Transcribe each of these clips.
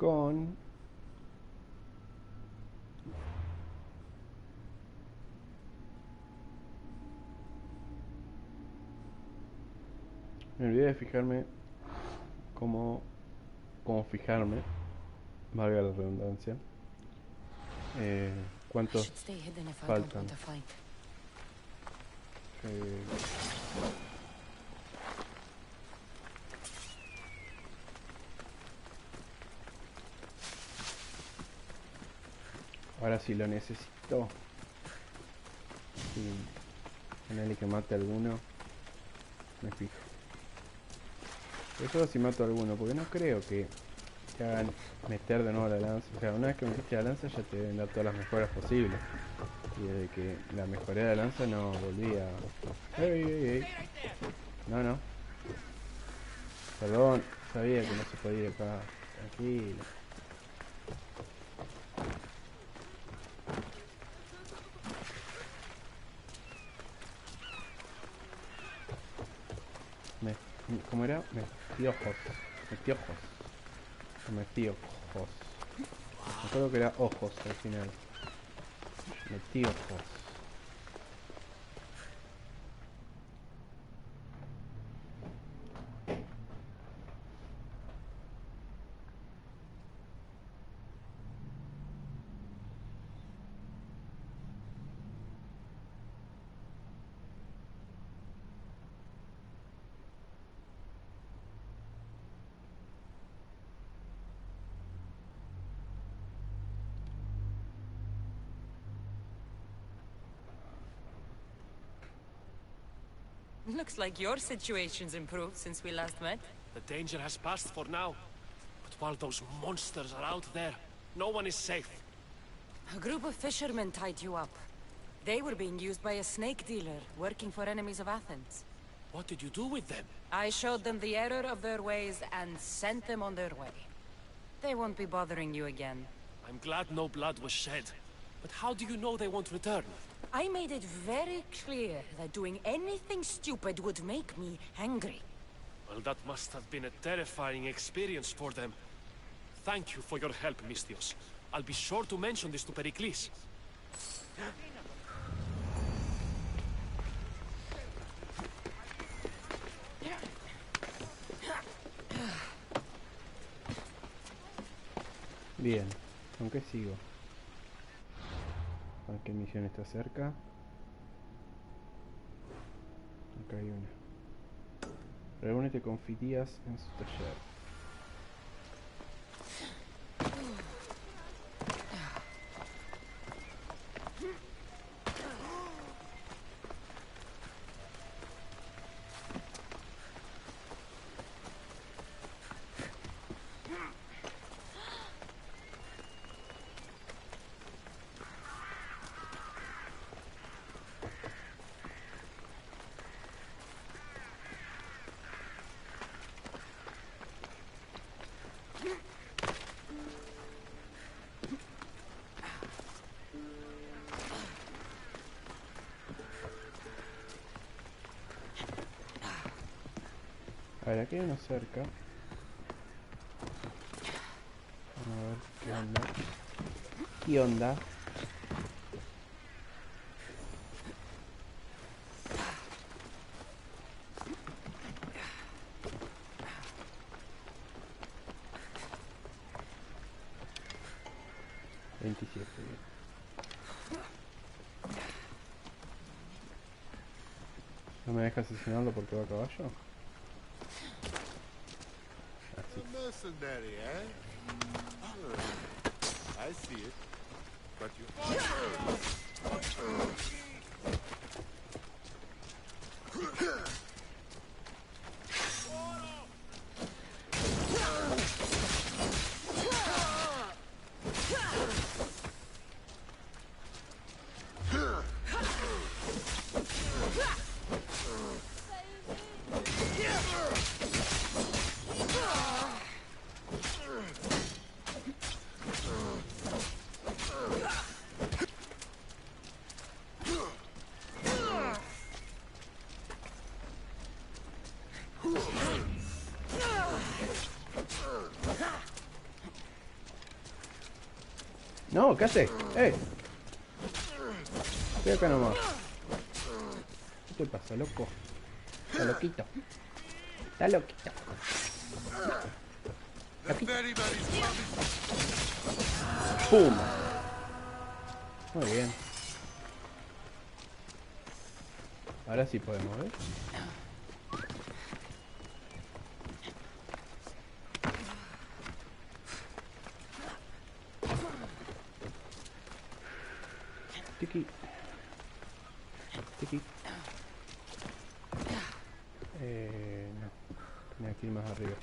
con... Me olvidé de fijarme cómo fijarme, valga la redundancia, cuántos faltan. Ahora sí lo necesito. Sí. Ponele que mate a alguno. Me fijo. Pero solo si mato a alguno, porque no creo que te hagan meter de nuevo la lanza. O sea, una vez que metiste la lanza ya te deben dar todas las mejoras posibles. Y desde que la mejoré de la lanza no volví a... ¡Ey, ey, ey! No. Perdón, sabía que no se podía ir acá. Tranquilo. ¿Cómo era? Metiojos. Metiojos. Me acuerdo que era ojos al final. Metiojos. Looks like your situation's improved since we last met. The danger has passed for now. But while those monsters are out there, no one is safe. A group of fishermen tied you up. They were being used by a snake dealer, working for enemies of Athens. What did you do with them? I showed them the error of their ways and sent them on their way. They won't be bothering you again. I'm glad no blood was shed. But how do you know they won't return? I made it very clear that doing anything stupid would make me angry. Well, that must have been a terrifying experience for them. Thank you for your help, Misthios. I'll be sure to mention this to Pericles. Bien, ¿con qué sigo? ¿Con qué misión está cerca? Acá hay una. Reúnete con Fidias en su taller. A ver, aquí hay uno cerca. Vamos a ver qué onda. ¿Qué onda? ¿No me deja asesinarlo porque va a caballo? Mercenary, eh? I see it. But you... No, ¿qué haces? ¡Eh! Estoy acá nomás. ¿Qué te pasa, loco? Está loquito. Está loquito. Loquito. ¡Pum! Muy bien. Ahora sí podemos, ¿ver? Tiki. Tiki. No. Tenía que ir más arriba.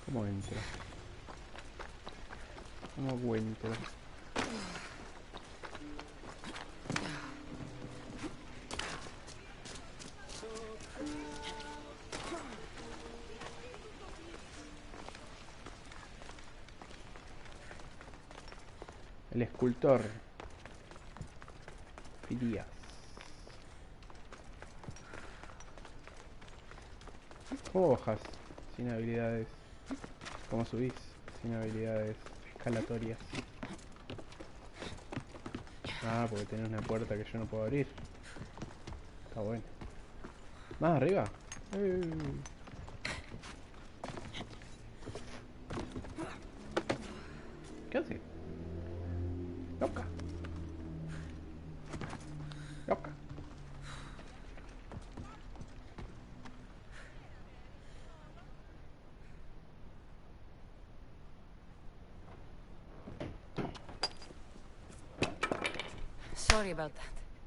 ¿Cómo entro? ¿Cómo entro? El escultor. Filias. ¿Cómo bajas? Sin habilidades. ¿Cómo subís? Sin habilidades escalatorias. Ah, porque tenés una puerta que yo no puedo abrir. Está bueno. ¿Más arriba? ¿Qué hace? Loca. Loca. Sorry about that.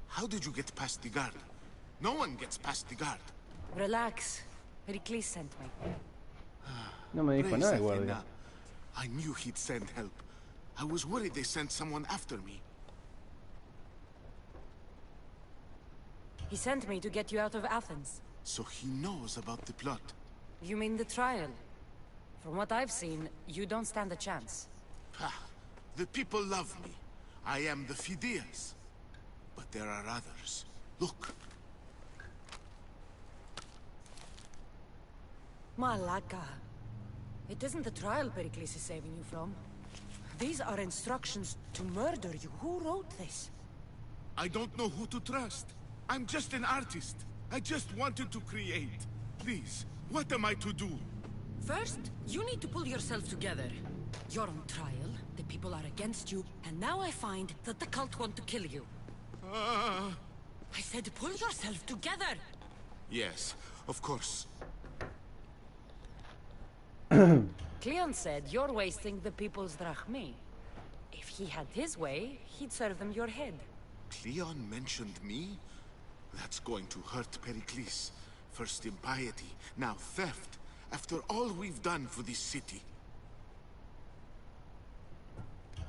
How did you get past the guard? No one gets past the guard. Relax. Pericles sent me. No me dijo Praise nada el guardia. Athena. I knew he'd send help. I was worried they sent someone after me. He sent me to get you out of Athens. So he knows about the plot. You mean the trial? From what I've seen, you don't stand a chance. Ha! The people love me. I am the Phidias. But there are others. Look. Malaka. It isn't the trial Pericles is saving you from. These are instructions to murder you. Who wrote this? I don't know who to trust. I'm just an artist. I just wanted to create. Please, what am I to do? First, you need to pull yourself together. You're on trial, the people are against you, and now I find that the cult want to kill you. I said pull yourself together! Yes, of course. Cleon said you're wasting the people's drachmi. If he had his way, he'd serve them your head. Cleon mentioned me? That's going to hurt Pericles. First impiety, now theft. After all we've done for this city.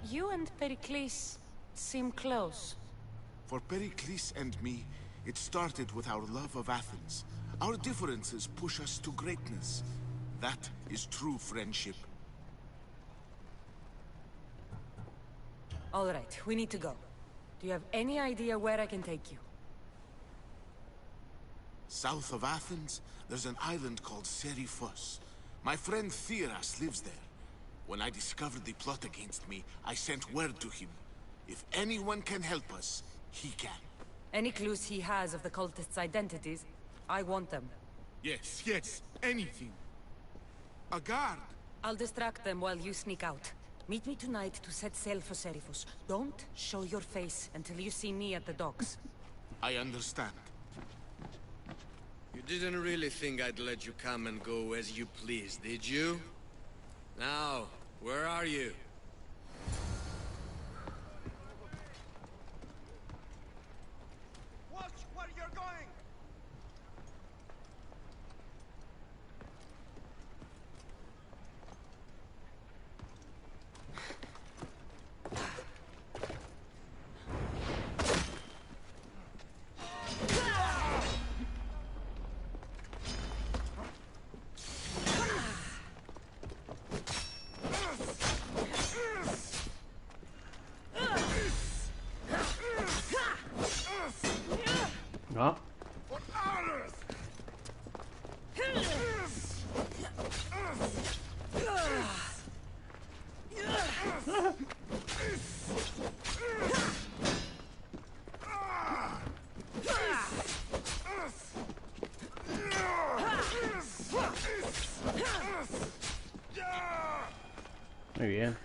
You and Pericles seem close. For Pericles and me, it started with our love of Athens. Our differences push us to greatness. That is true friendship. All right, we need to go. Do you have any idea where I can take you? South of Athens, there's an island called Seriphos. My friend Theras lives there. When I discovered the plot against me, I sent word to him. If anyone can help us, he can. Any clues he has of the cultists' identities, I want them. Yes, yes, anything. A guard. I'll distract them while you sneak out. Meet me tonight to set sail for Seriphos. Don't show your face until you see me at the docks. I understand. You didn't really think I'd let you come and go as you please, did you? Now, where are you? Watch where you're going! No. For others! Muy bien.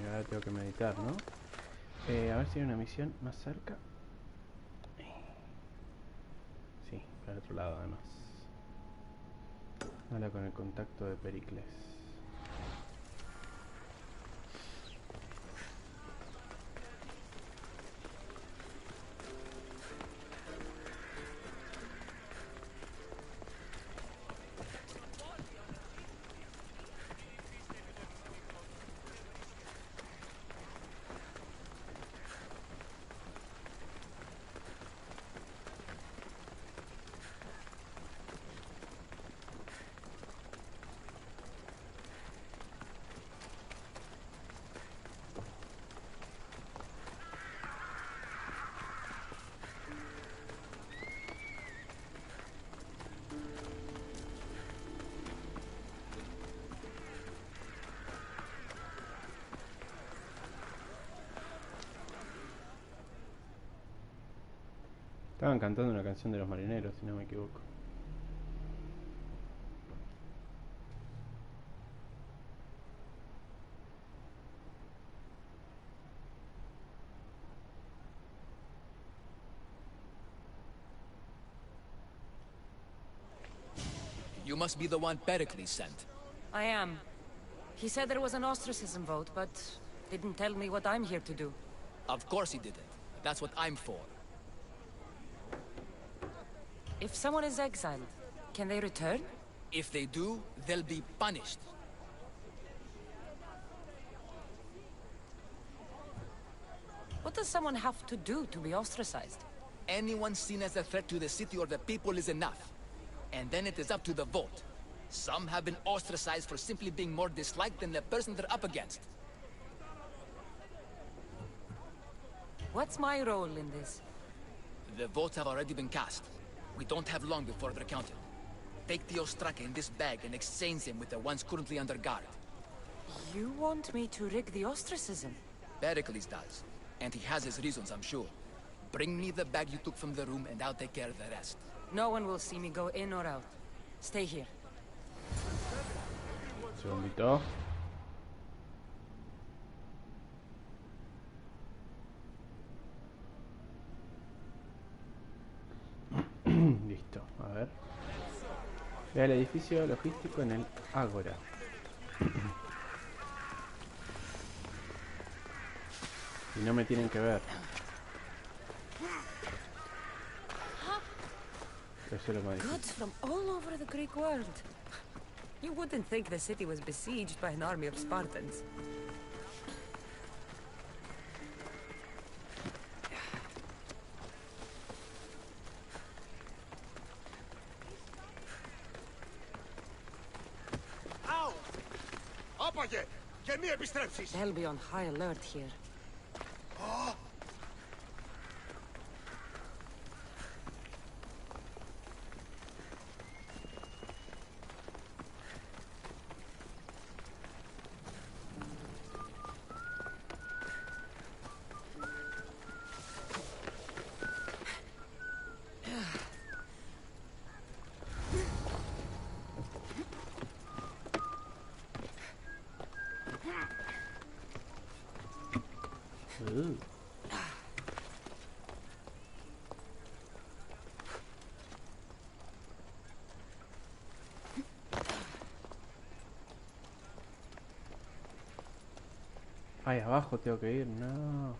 Ahora tengo que meditar, ¿no? A ver si hay una misión más cerca. Sí, para el otro lado además. Habla con el contacto de Pericles. Estaban cantando una canción de los marineros, si no me equivoco. You must be the one Pericles sent. I am. He said there was an ostracism vote, but didn't tell me what I'm here to do. Of course he didn't. That's what I'm for. If someone is exiled, can they return? If they do, they'll be punished. What does someone have to do to be ostracized? Anyone seen as a threat to the city or the people is enough. And then it is up to the vote. Some have been ostracized for simply being more disliked than the person they're up against. What's my role in this? The votes have already been cast. We don't have long before they're counted. Take the Ostraka in this bag and exchange him with the ones currently under guard. You want me to rig the ostracism? Pericles does. And he has his reasons, I'm sure. Bring me the bag you took from the room and I'll take care of the rest. No one will see me go in or out. Stay here. Segundito. Listo, a ver. Ve al edificio logístico en el Ágora. Y no me tienen que ver. Eso es lo más difícil. Goods from all over the Greek world. You wouldn't think the city was besieged by an army of Spartans. Ow! Άπαγε! Και μη επιστρέψεις! They'll be on high alert here. Ay, abajo tengo que ir, no.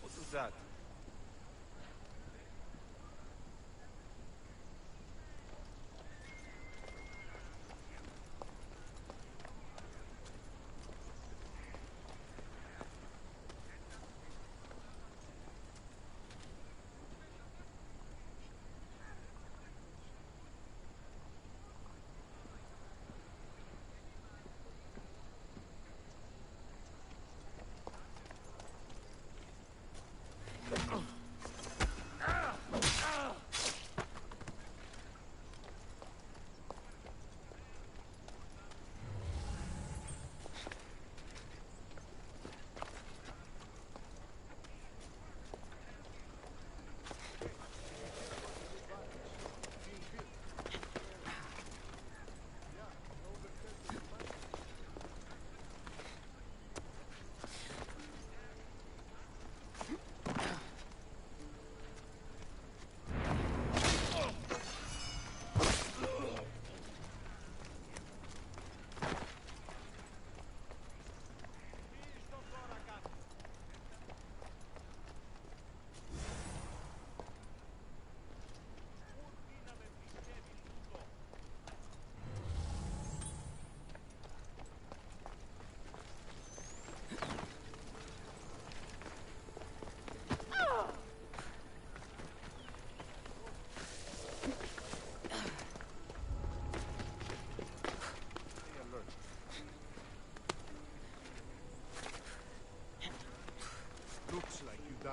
What was that?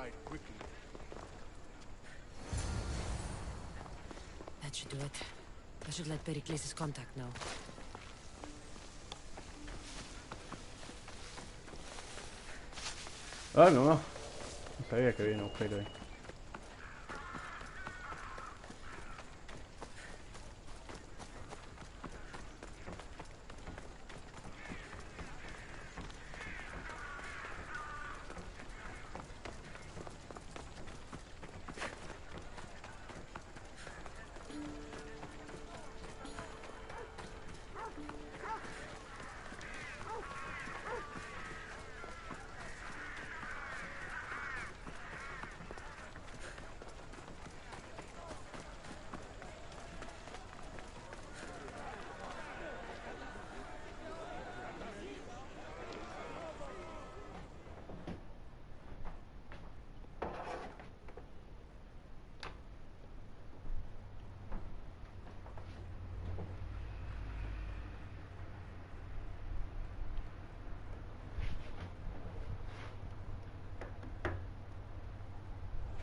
decide quickly. That should do it. I should let Pericles' contact know. Ah, no, no. No sabía que había un agujero ahí.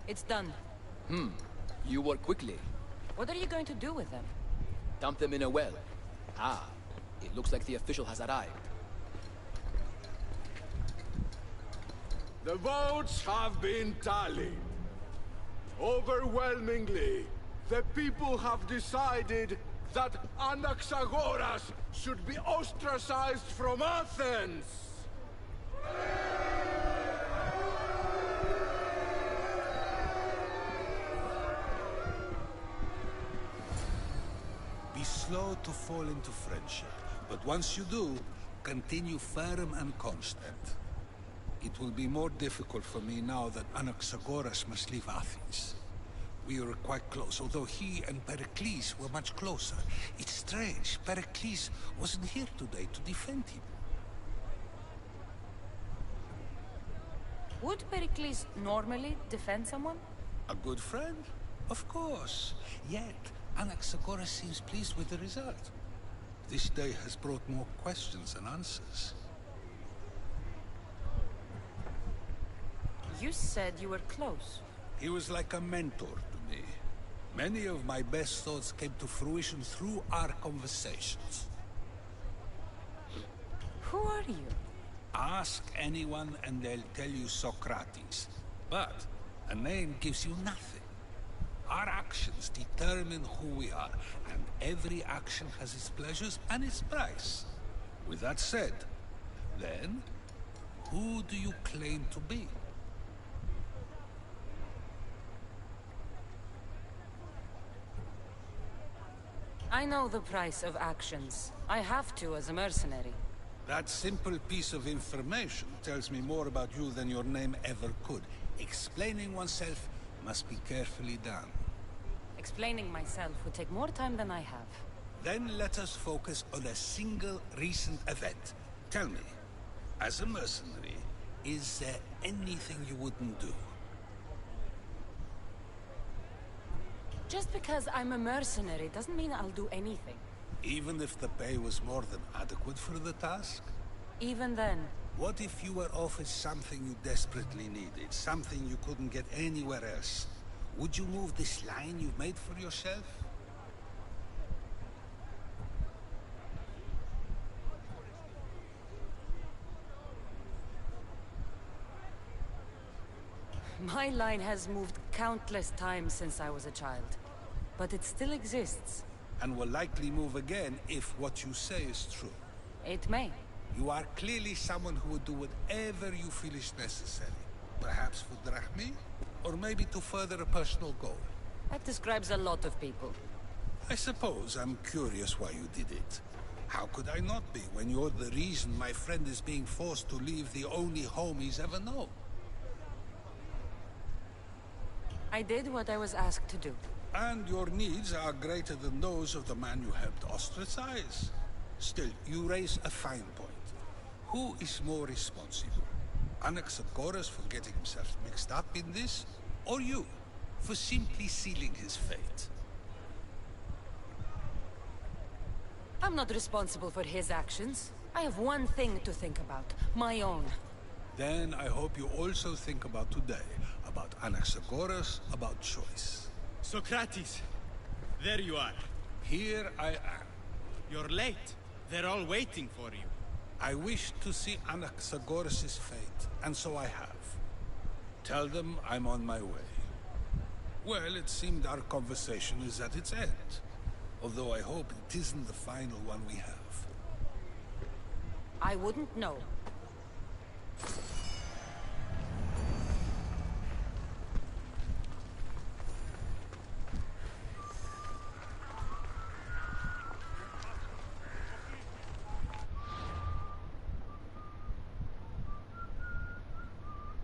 It's done. You work quickly. What are you going to do with them? Dump them in a well. Ah, it looks like the official has arrived. The votes have been tallied. Overwhelmingly, the people have decided that Anaxagoras should be ostracized from Athens! Be slow to fall into friendship, but once you do, continue firm and constant. It will be more difficult for me now that Anaxagoras must leave Athens. We were quite close, although he and Pericles were much closer. It's strange, Pericles wasn't here today to defend him. Would Pericles normally defend someone? A good friend? Of course. Yet, Anaxagoras seems pleased with the result. This day has brought more questions than answers. You said you were close. He was like a mentor to me. Many of my best thoughts came to fruition through our conversations. Who are you? Ask anyone and they'll tell you Socrates. But a name gives you nothing. Our actions determine who we are, and every action has its pleasures and its price. With that said, then, who do you claim to be? I know the price of actions. I have to as a mercenary. That simple piece of information tells me more about you than your name ever could. Explaining oneself must be carefully done. Explaining myself would take more time than I have. Then let us focus on a single recent event. Tell me, as a mercenary, is there anything you wouldn't do? Just because I'm a mercenary doesn't mean I'll do anything. Even if the pay was more than adequate for the task? Even then, What if you were offered something you desperately needed, something you couldn't get anywhere else? Would you move this line you've made for yourself? my line has moved countless times since I was a child. But it still exists. And will likely move again if what you say is true. It may. You are clearly someone who would do whatever you feel is necessary. Perhaps for drachmi, or maybe to further a personal goal. That describes a lot of people. I suppose I'm curious why you did it. How could I not be when you're the reason my friend is being forced to leave the only home he's ever known? I did what I was asked to do. And your needs are greater than those of the man you helped ostracize. Still, you raise a fine point. Who is more responsible? Anaxagoras for getting himself mixed up in this? Or you, for simply sealing his fate? I'm not responsible for his actions. I have one thing to think about. My own. Then I hope you also think about today, about Anaxagoras, about choice. Socrates, there you are. Here I am. You're late. They're all waiting for you. I wish to see Anaxagoras' fate, and so I have. Tell them I'm on my way. Well, it seemed our conversation is at its end. Although I hope it isn't the final one we have. I wouldn't know.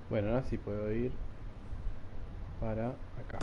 Bueno, ahora sí puedo ir para acá.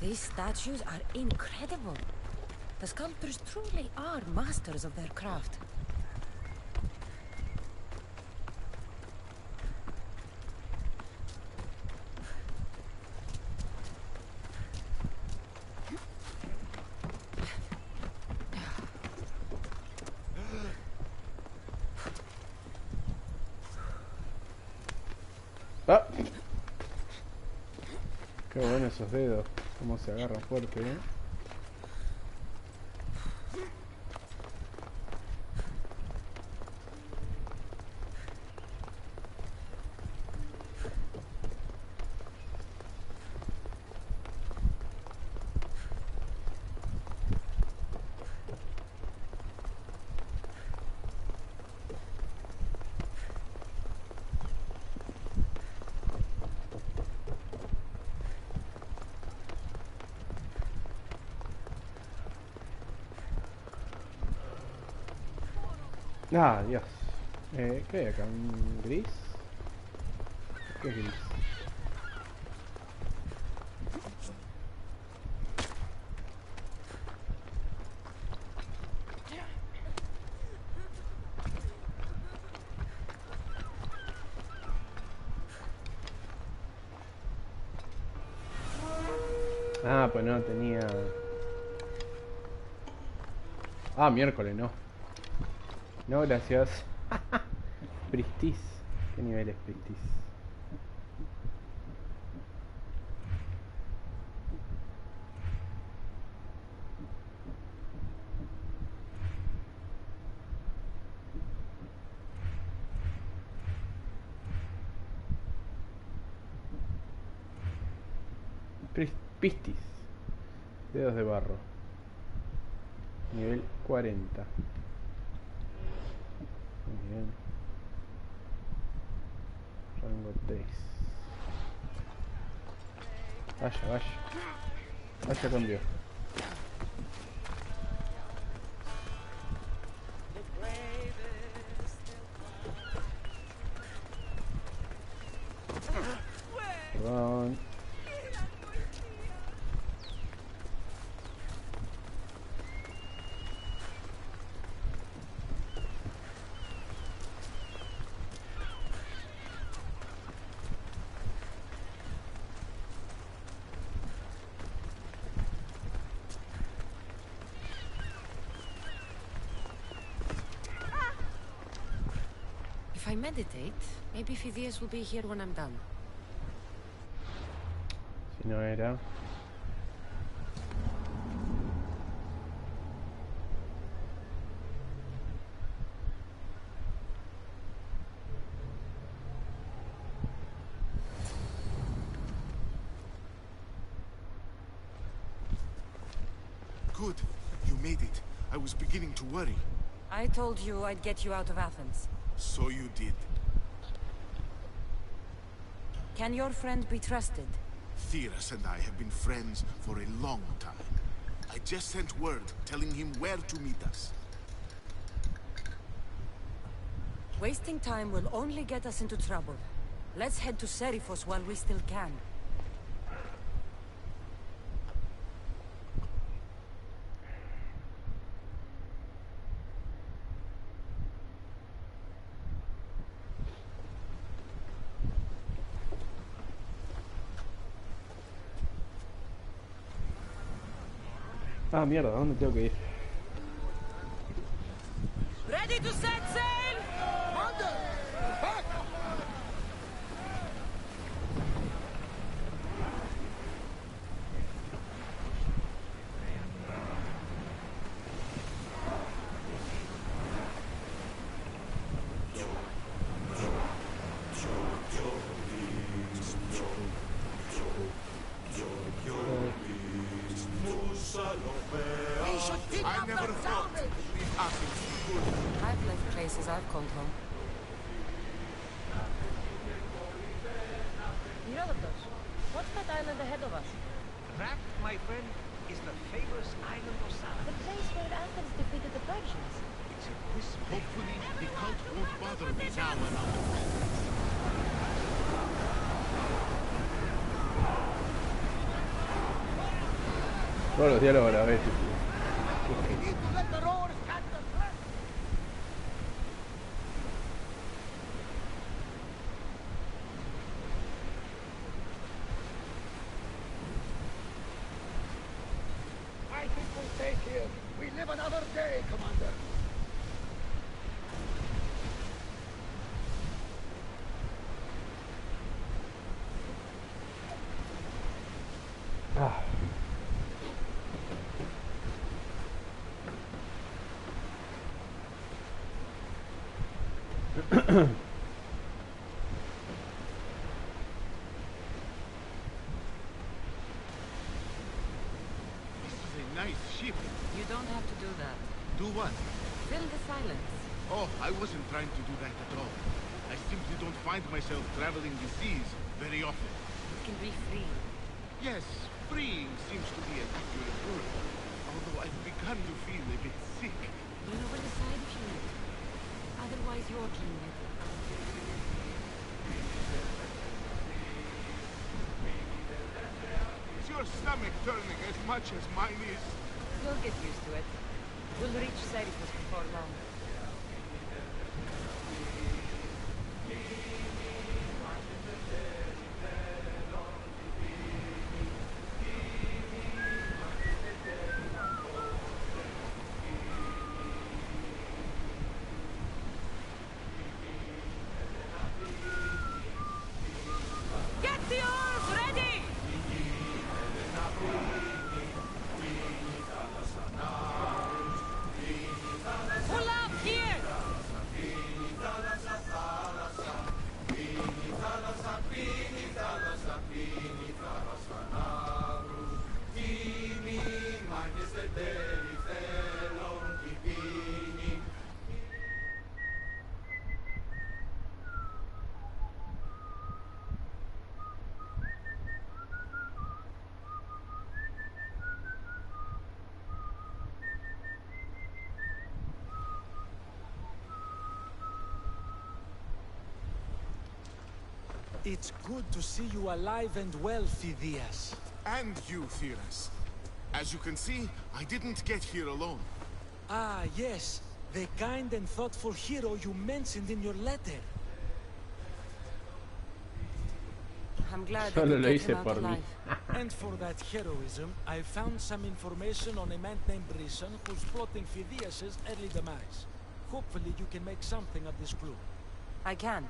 These statues are incredible. The sculptors truly are masters of their craft. ¡Ah! Qué bueno esos dedos. Cómo se agarran fuerte, ¿eh? Ah, Dios. ¿Qué hay acá? ¿Un gris? ¿Qué es gris? Ah, pues no tenía... Ah, miércoles, no. No, gracias. Pristis. ¿Qué nivel es Pristis? Pistis. Dedos de barro. Nivel 40. Muy bien. Rango 3. Vaya, vaya. Vaya con Dios. Perdón. If I meditate, maybe Phidias will be here when I'm done. Si no era... Good. You made it. I was beginning to worry. I told you I'd get you out of Athens. So you did. Can your friend be trusted? Theras and I have been friends for a long time. I just sent word telling him where to meet us. Wasting time will only get us into trouble. Let's head to Serifos while we still can. Ah, mierda, ¿dónde tengo que ir? Ready to set sail? I never thought these Athens would. I've left places I've called home. Herodotus, what's that island ahead of us? That, my friend, is the famous island of Sala. The place where Athens defeated the Persians. It's in this Hopefully, the cult won't bother me now and out of Todos los diálogos a la vez. I think we'll stay here. We live another day, Commander. Ah. This is a nice ship. You don't have to do that. Do what? Fill the silence. Oh, I wasn't trying to do that at all. I simply don't find myself traveling the seas very often. You can be free. Yes, freeing seems to be an accurate word. Although I've begun to feel a bit sick. Lean over the side if you need. Otherwise, you're clean it. Is your stomach turning as much as mine is? You'll get used to it. We'll reach Serifos before long. Get the oars ready! Pull up here! It's good to see you alive and well, Phidias. And you, Theras. As you can see, I didn't get here alone. Ah, yes. The kind and thoughtful hero you mentioned in your letter. I'm glad Solo that lo you hice came out por mí. alive. And for that heroism, I found some information on a man named Brisson who's plotting Phidias' early demise. Hopefully you can make something of this clue. I can.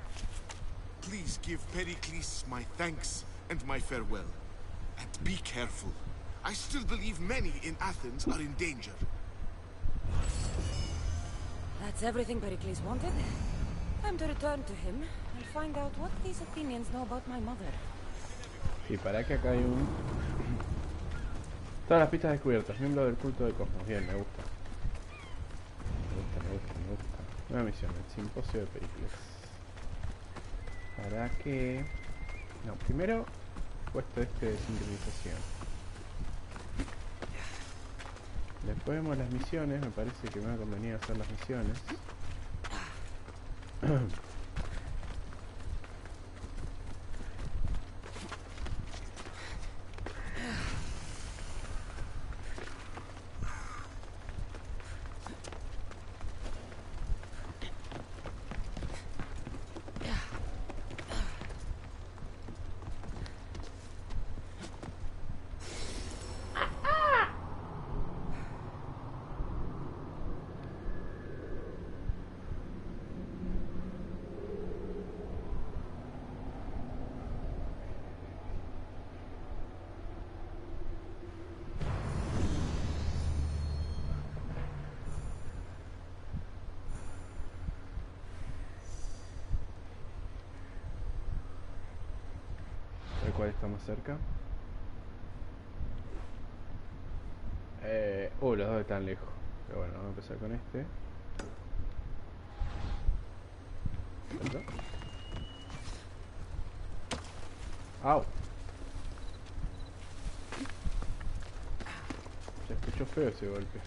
Please give Pericles my thanks and my farewell. And be careful. I still believe many in Athens are in danger. That's everything Pericles wanted. Time to return to him and find out what these Athenians know about my mother. Sí, para que acá hay un... Todas las pistas descubiertas. Miembro del culto de Cosmos. Bien, me gusta. Me gusta. Nueva misión, el simposio de Pericles. ¿Para qué? No, primero puesto este de sincronización. Después vemos las misiones. Me parece que me va a convenir hacer las misiones. ¿Cuál está más cerca? Los dos están lejos. Pero bueno, vamos a empezar con este. ¿Otro? ¡Au! Se escuchó feo ese golpe.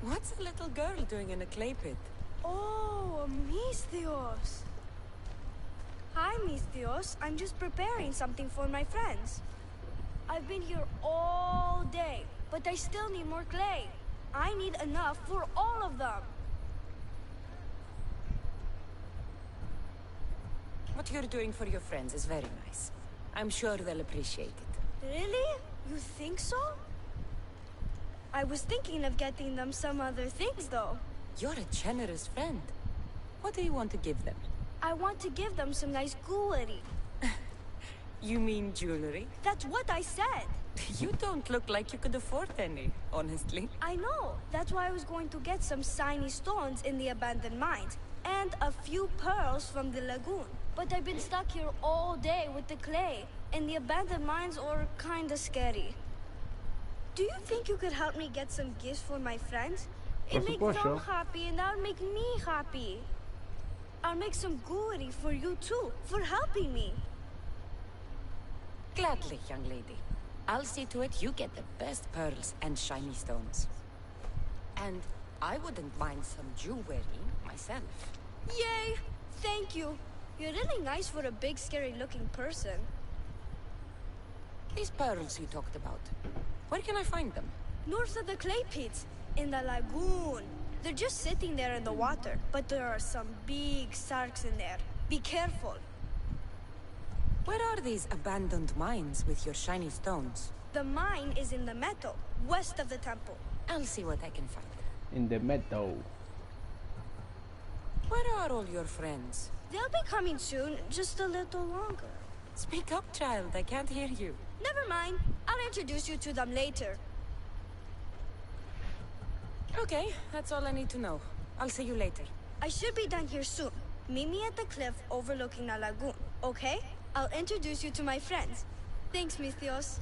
What's a little girl doing in a clay pit? Oh, Misthios. Hi, Misthios. I'm just preparing something for my friends. I've been here all day, but I still need more clay. I need enough for all of them. What you're doing for your friends is very nice. I'm sure they'll appreciate it. Really? You think so? I was thinking of getting them some other things, though. You're a generous friend. What do you want to give them? I want to give them some nice jewelry. You mean jewelry? That's what I said. You don't look like you could afford any, honestly. I know. That's why I was going to get some shiny stones in the abandoned mines, and a few pearls from the lagoon. But I've been stuck here all day with the clay, and the abandoned mines are kinda scary. Do you think you could help me get some gifts for my friends? It makes them happy, and that'll make me happy. I'll make some jewelry for you too, for helping me. Gladly, young lady. I'll see to it you get the best pearls and shiny stones. And I wouldn't mind some jewelry myself. Yay! Thank you. You're really nice for a big, scary-looking person. These pearls you talked about, where can I find them? North of the clay pits, in the lagoon. They're just sitting there in the water, but there are some big sharks in there. Be careful. Where are these abandoned mines with your shiny stones? The mine is in the meadow, west of the temple. I'll see what I can find. In the meadow. Where are all your friends? They'll be coming soon, just a little longer. Speak up, child. I can't hear you. Never mind. I'll introduce you to them later. Okay, that's all I need to know. I'll see you later. I should be done here soon. Meet me at the cliff overlooking the lagoon, okay? I'll introduce you to my friends. Thanks, Misthios.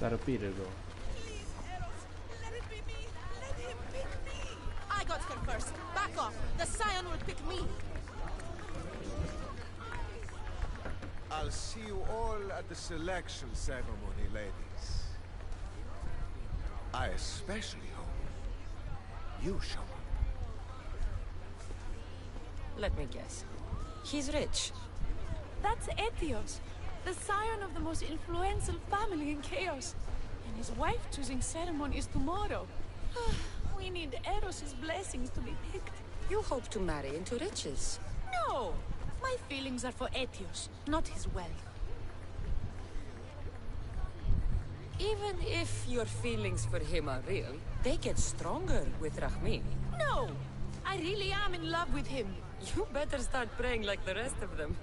Sarpirgo. I got here first. Back off. The Scion will pick me. I'll see you all at the selection ceremony, ladies. I especially hope you show up. Let me guess. He's rich. That's Etios, the scion of the most influential family in Chaos. And his wife-choosing ceremony is tomorrow. We need Eros's blessings to be picked. You hope to marry into riches. No! My feelings are for Etios, not his wealth. Even if your feelings for him are real, they get stronger with Rahmi. No! I really am in love with him. You better start praying like the rest of them.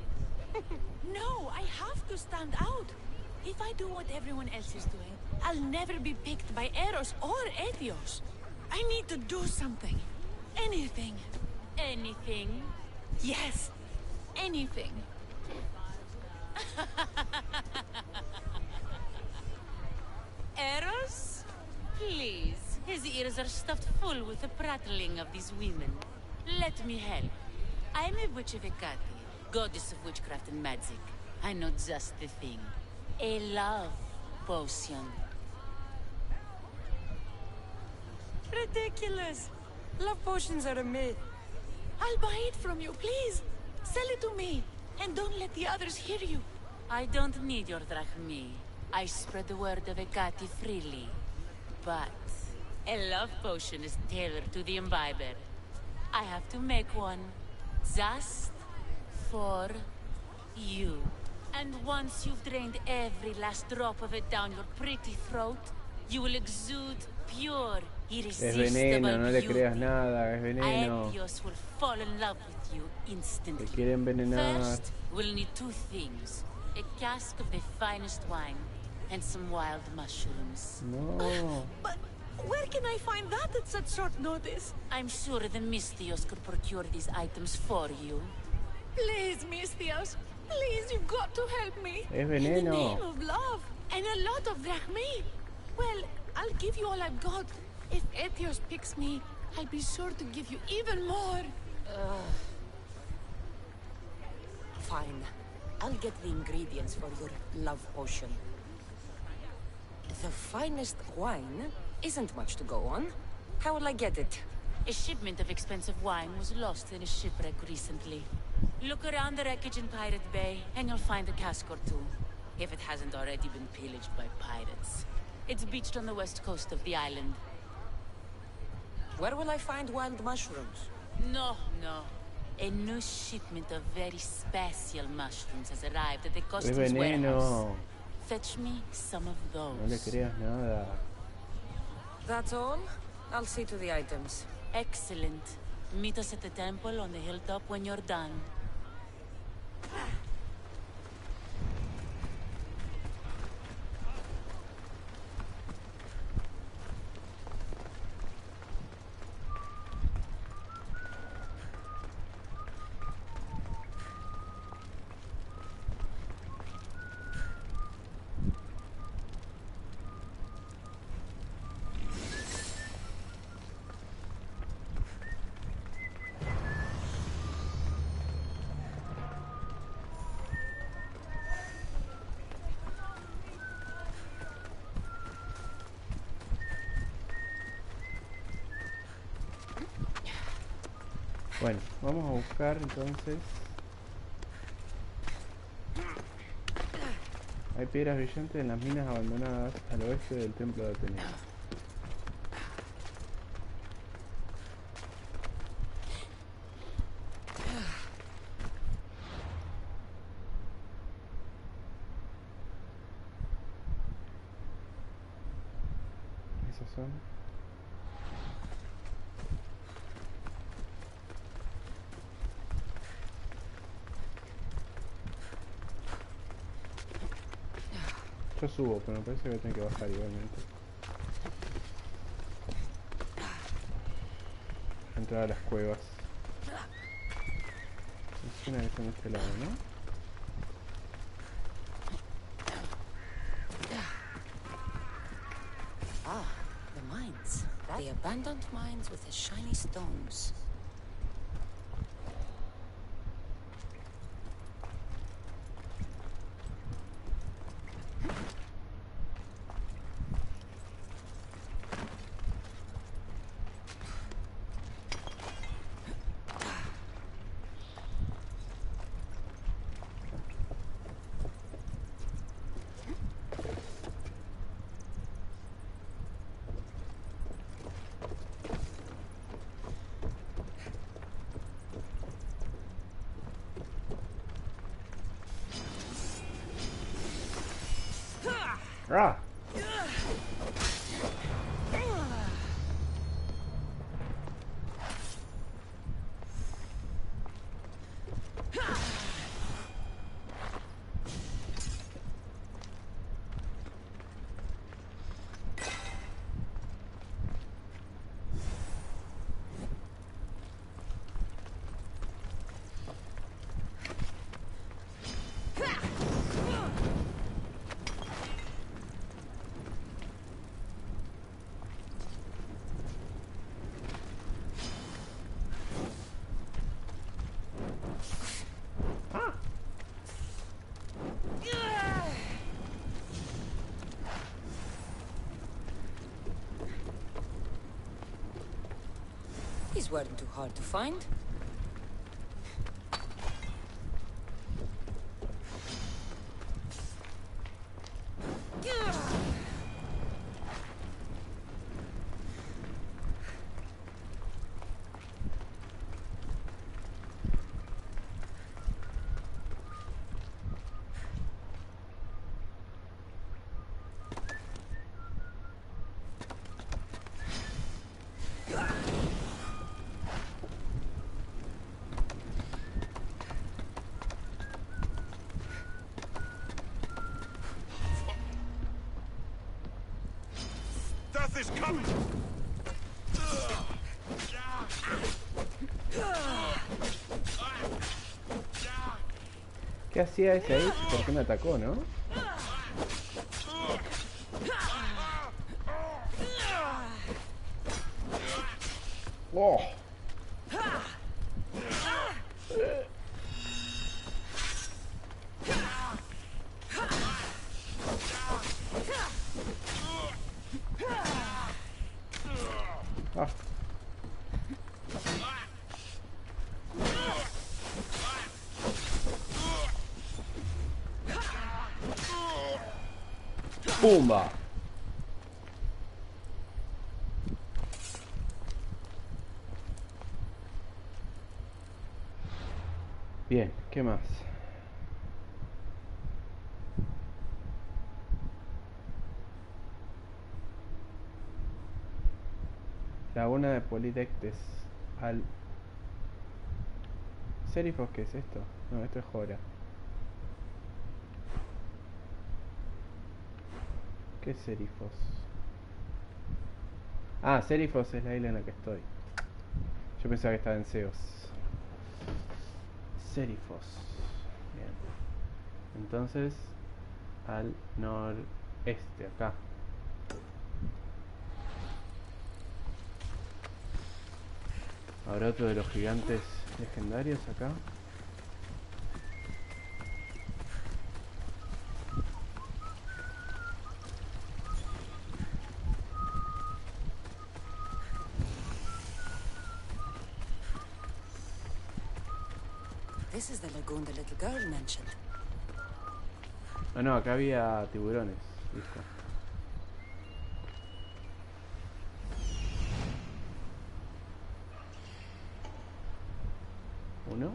No, I have to stand out. If I do what everyone else is doing, I'll never be picked by Eros or Etios. I need to do something. Anything. Anything. Yes. Anything. Eros? Please. His ears are stuffed full with the prattling of these women. Let me help. I'm a witch of Hecate, goddess of witchcraft and magic. I know just the thing. A love potion. Ridiculous. Love potions are a myth. I'll buy it from you, please. Sell it to me. And don't let the others hear you. I don't need your drachmi. I spread the word of Hecate freely. But a love potion is tailored to the imbiber. I have to make one. Just for you. And once you've drained every last drop of it down your pretty throat, you will exude pure, irresistible Es veneno, no le beauty. creas nada, es veneno. Aetios will fall in love with you instantly. Te quiere envenenar. First, we'll need two things. A cask of the finest wine, and some wild mushrooms. No. But where can I find that at such short notice? I'm sure the Mystios could procure these items for you. Please, Mystios. Please, you've got to help me. Es In the veneno. name of love. And a lot of drachmi. Well, I'll give you all I've got. If Etios picks me, I'll be sure to give you even more. Fine. I'll get the ingredients for your love potion. The finest wine isn't much to go on. How will I get it? A shipment of expensive wine was lost in a shipwreck recently. Look around the wreckage in Pirate Bay, and you'll find a cask or two. If it hasn't already been pillaged by pirates. It's beached on the west coast of the island. Where will I find wild mushrooms? No. A new shipment of very special mushrooms has arrived at the Es customs warehouse. veneno. Fetch me some of those. No le creas nada. That's all? I'll see to the items. Excellent. Meet us at the temple on the hilltop when you're done. Bueno, vamos a buscar entonces. Hay piedras brillantes en las minas abandonadas al oeste del templo de Atenea. Esas son. Yo subo, pero me parece que voy a tener que bajar igualmente. Entrar a las cuevas. Es una que está en este lado, ¿no? The abandoned mines with the shiny stones. ¡Ah! These weren't too hard to find. Death is coming! ¿Qué hacía ese ahí? ¿Por qué me atacó, no? ¡Oh! Ah. ¡Pumba! Bien, ¿qué más? Laguna de Polidectes. Al... ¿Serifos qué es esto? No, esto es Jora. ¿Qué es Serifos? Ah, Serifos es la isla en la que estoy. Yo pensaba que estaba en Zeus. Serifos. Bien. Entonces, al noreste, acá. ¿Habrá otro de los gigantes legendarios acá? This is the lagoon the little girl mentioned. Ah, no, acá había tiburones. Listo. Uno.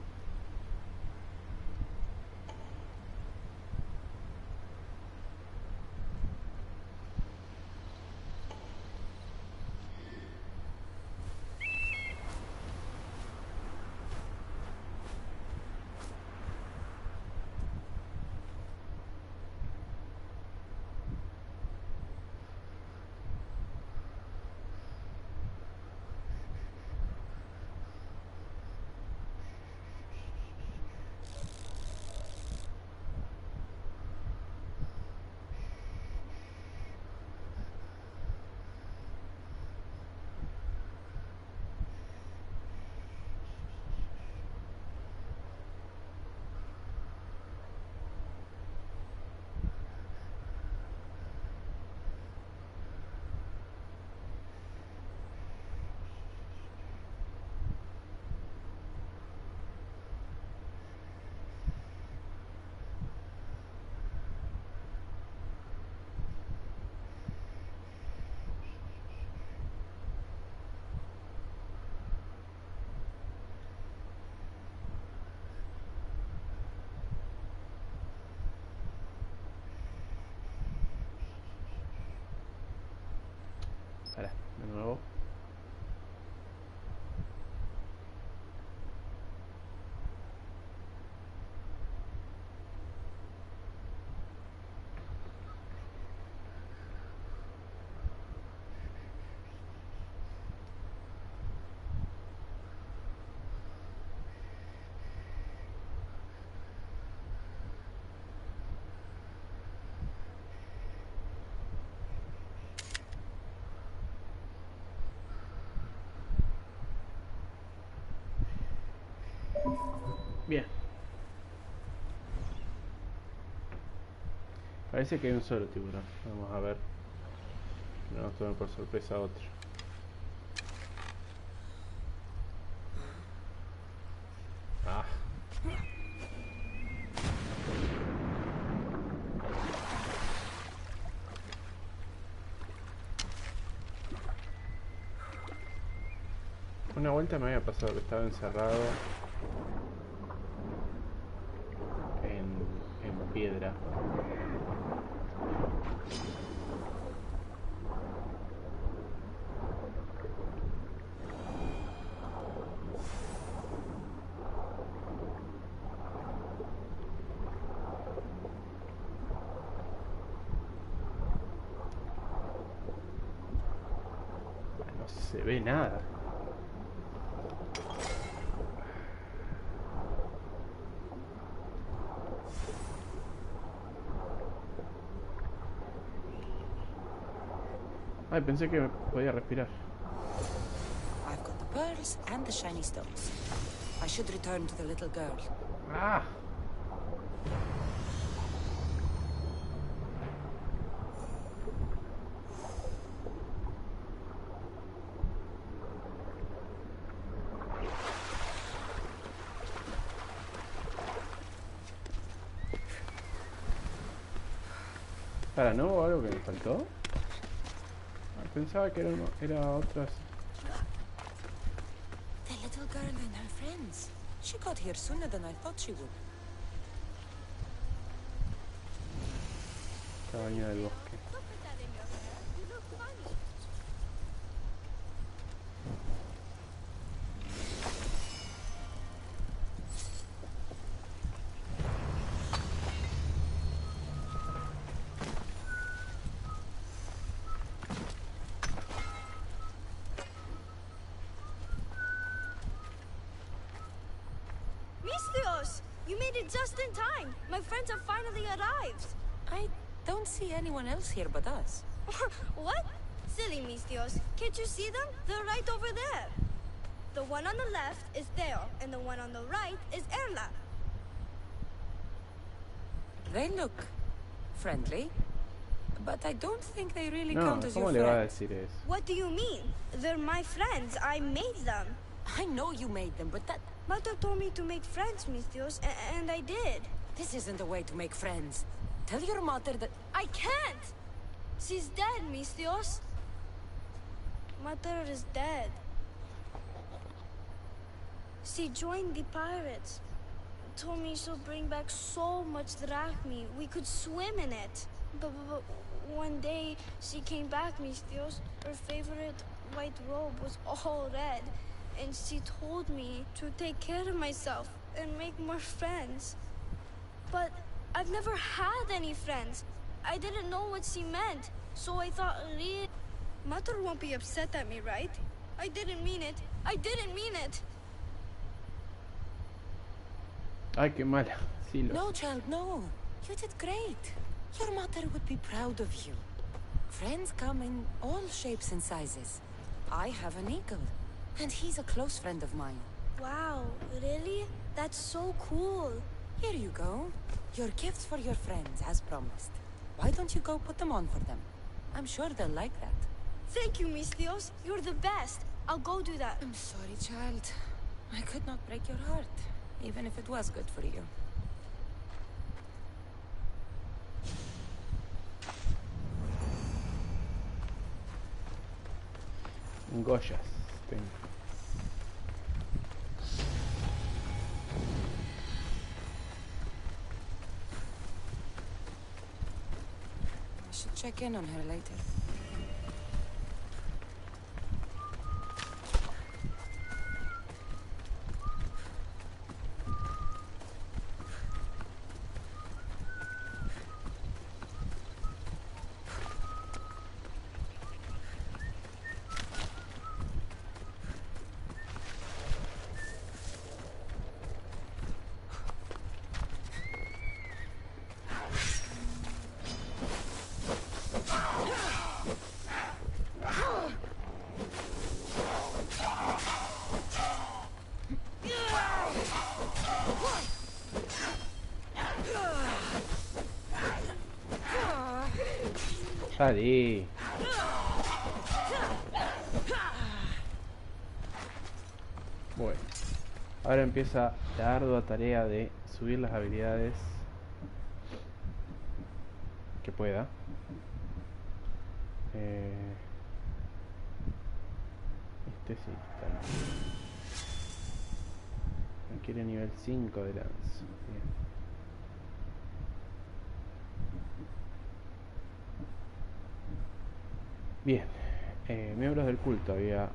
Ahora, de nuevo. Bien. Parece que hay un solo tiburón. Vamos a ver. Que no nos tome por sorpresa otro. Ah. Una vuelta me había pasado que estaba encerrado en piedra. No se ve nada. Ay, pensé que podía respirar. I've got the pearls and the shiny stones. I should return to the little girl. Ah. Para, ¿no hubo algo que me faltó? Pensaba que era otras. The little girl and her friends. She got here sooner than I thought she would. Cabaña del bosque. You made it just in time. My friends have finally arrived. I don't see anyone else here but us. What? Silly Mistios. Can't you see them? They're right over there. The one on the left is Theo, and the one on the right is Erla. They look friendly, but I don't think they really No, count as your ¿cómo le va a friends. decir eso? What do you mean? They're my friends. I made them. I know you made them, but that... Mother told me to make friends, Mistios, and I did. This isn't the way to make friends. Tell your mother that... I can't! She's dead, Mistios. Mother is dead. She joined the pirates. Told me she'll bring back so much drachmi. We could swim in it. But one day, she came back, Mistios. Her favorite white robe was all red. And she told me to take care of myself and make more friends. But I've never had any friends. I didn't know what she meant, so I thought Mother won't be upset at me, right? I didn't mean it. I didn't mean it. Ay, qué mala. Sí, lo No, child, no. You did great. Your mother would be proud of you. Friends come in all shapes and sizes. I have an eagle. And he's a close friend of mine. Wow, really? That's so cool. Here you go. Your gifts for your friends, as promised. Why don't you go put them on for them? I'm sure they'll like that. Thank you, Mistios. You're the best. I'll go do that. I'm sorry, child. I could not break your heart, even if it was good for you. Goyas. Tengo. I should check in on her later. Salí. Bueno, ahora empieza la ardua tarea de subir las habilidades que pueda. Este sí, está bien. Requiere nivel 5 de lanza. Bien. Bien. Miembros del culto había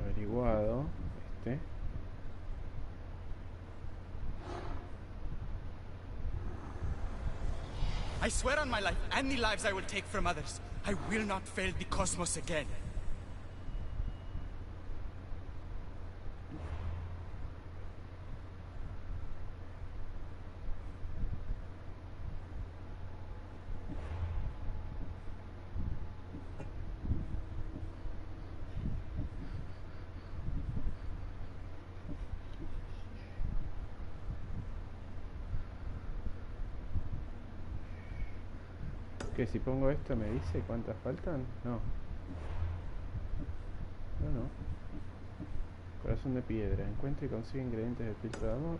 averiguado. I swear on my life and the lives I will take from others, I will not fail the cosmos again. Que si pongo esto me dice cuántas faltan. No. No. Corazón de piedra. Encuentra y consigue ingredientes del filtro de amor.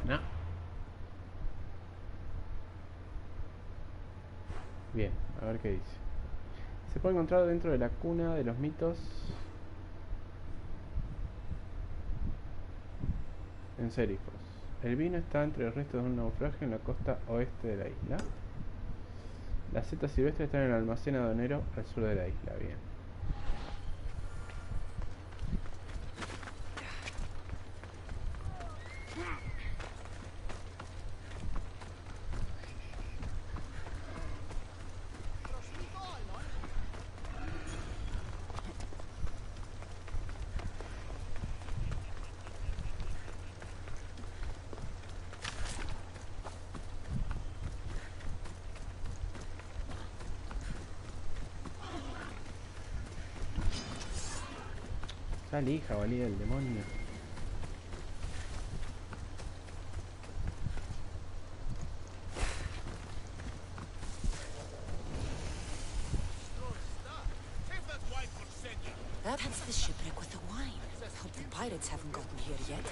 No. Bien, a ver qué dice. Se puede encontrar dentro de la cuna de los mitos en Serifos. El vino está entre los restos de un naufragio en la costa oeste de la isla. Las setas silvestres están en el almacén aduanero al sur de la isla. Bien. Salí, jabalí del demonio. That's the shipwreck with the wine. Hope the pirates haven't gotten here yet.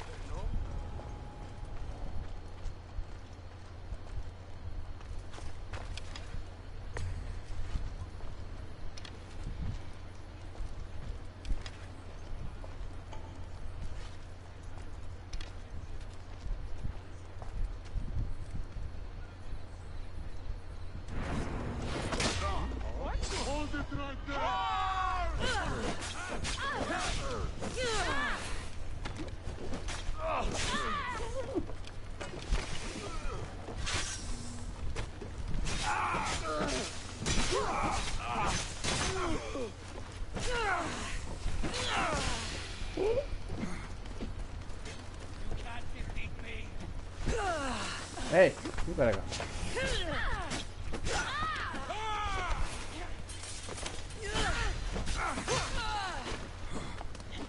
¡Hey! Ven para acá.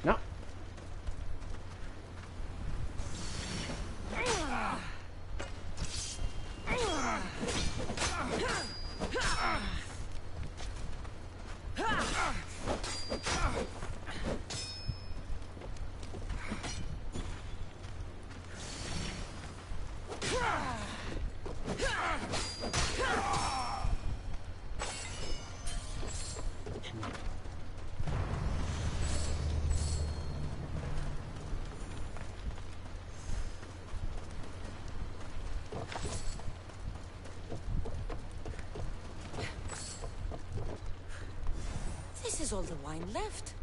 No. This is all the wine left.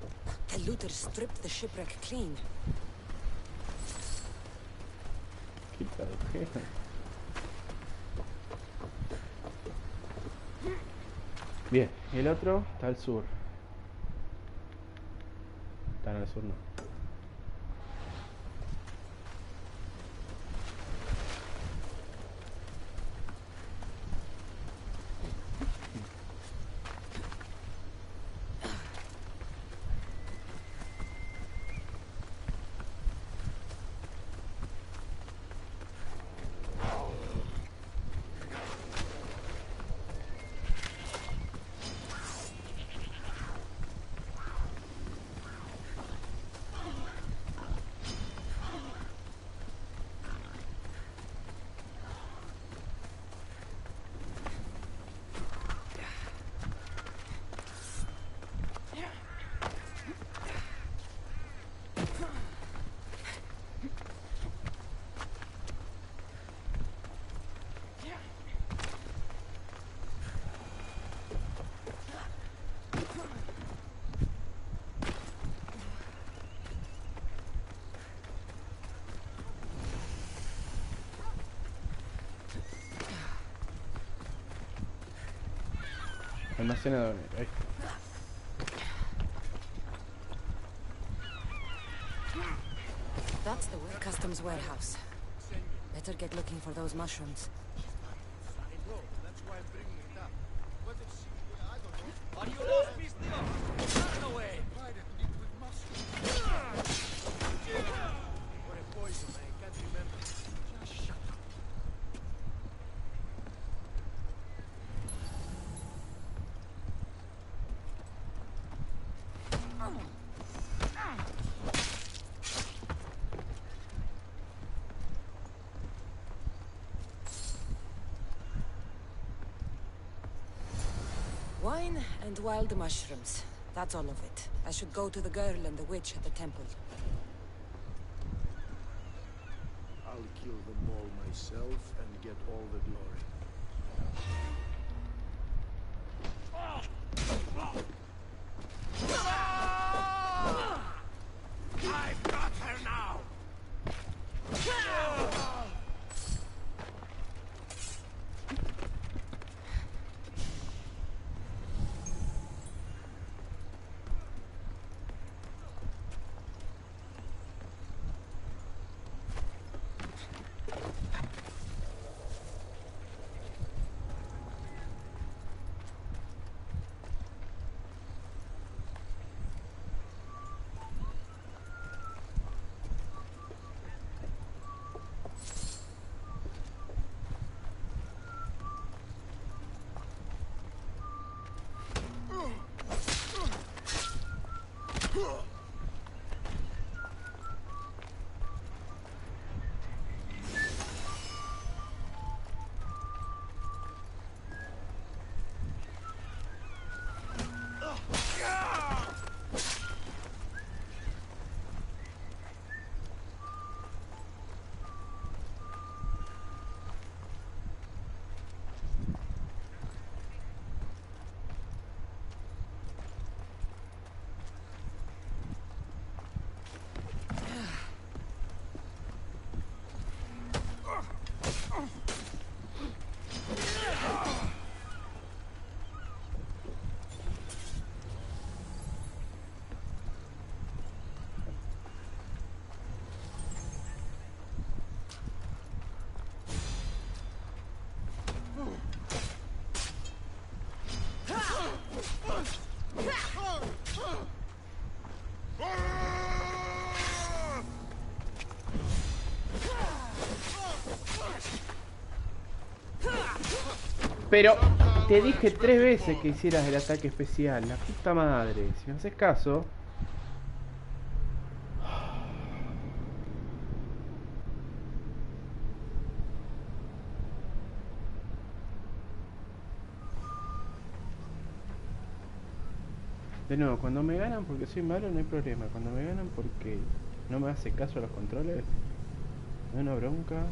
The looters stripped the shipwreck clean. Qué tarjeta. Bien, y el otro está al sur. Está en el sur, no. Almacenador. Ahí. That's the customs warehouse. Better get looking for those mushrooms. Are you lost, Mistio? Run away! What a poison, I can't remember. Just shut up. Wine and wild mushrooms. That's all of it. I should go to the girl and the witch at the temple. I'll kill them all myself and get all the glory. I've got her now! Pero te dije 3 veces que hicieras el ataque especial. La puta madre. Si me haces caso... De nuevo, cuando me ganan porque soy malo no hay problema. Cuando me ganan porque no me hace caso a los controles, me da una bronca.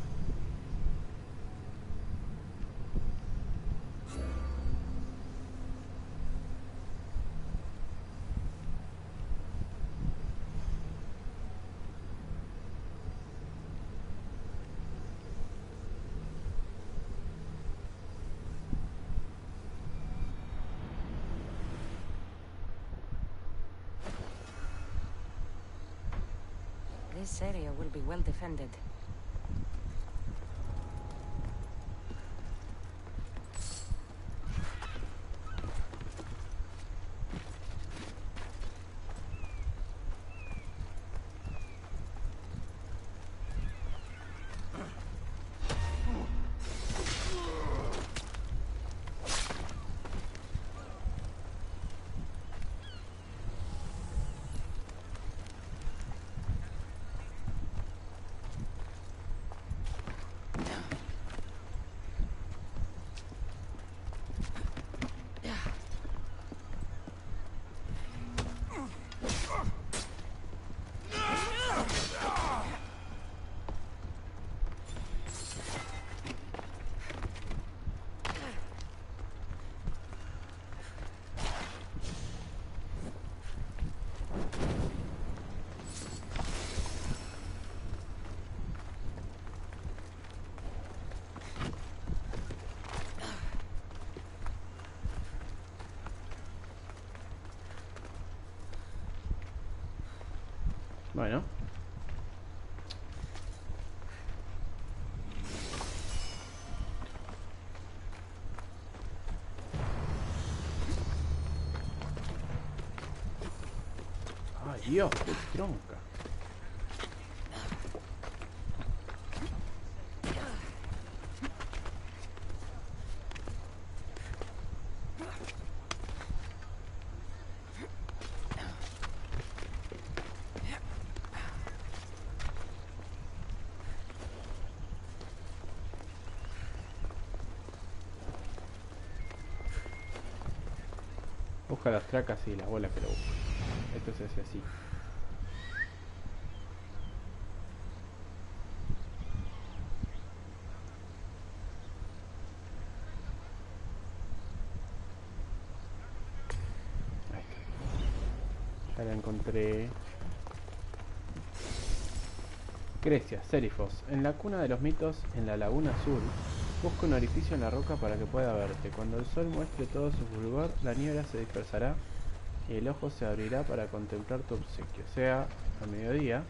This area will be well defended. Bueno. Ay, Dios, qué tronca. Busca las tracas y las bolas que lo buscan. Esto se hace así. Ahí está. Ya la encontré. Grecia, Serifos. En la cuna de los mitos, en la laguna azul, busca un orificio en la roca para que pueda verte. Cuando el sol muestre todo su fulgor, la niebla se dispersará y el ojo se abrirá para contemplar tu obsequio. O sea, a mediodía.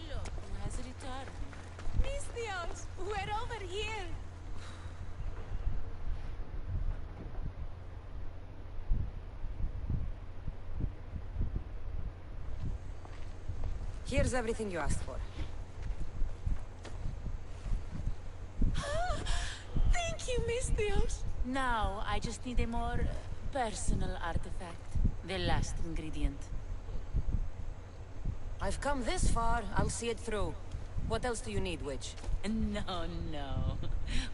Look who has returned. Misthios, we're over here. Here's everything you asked for. Thank you, Misthios. Now, I just need a more personal artifact. The last ingredient. I've come this far, I'll see it through. What else do you need, witch? No, no.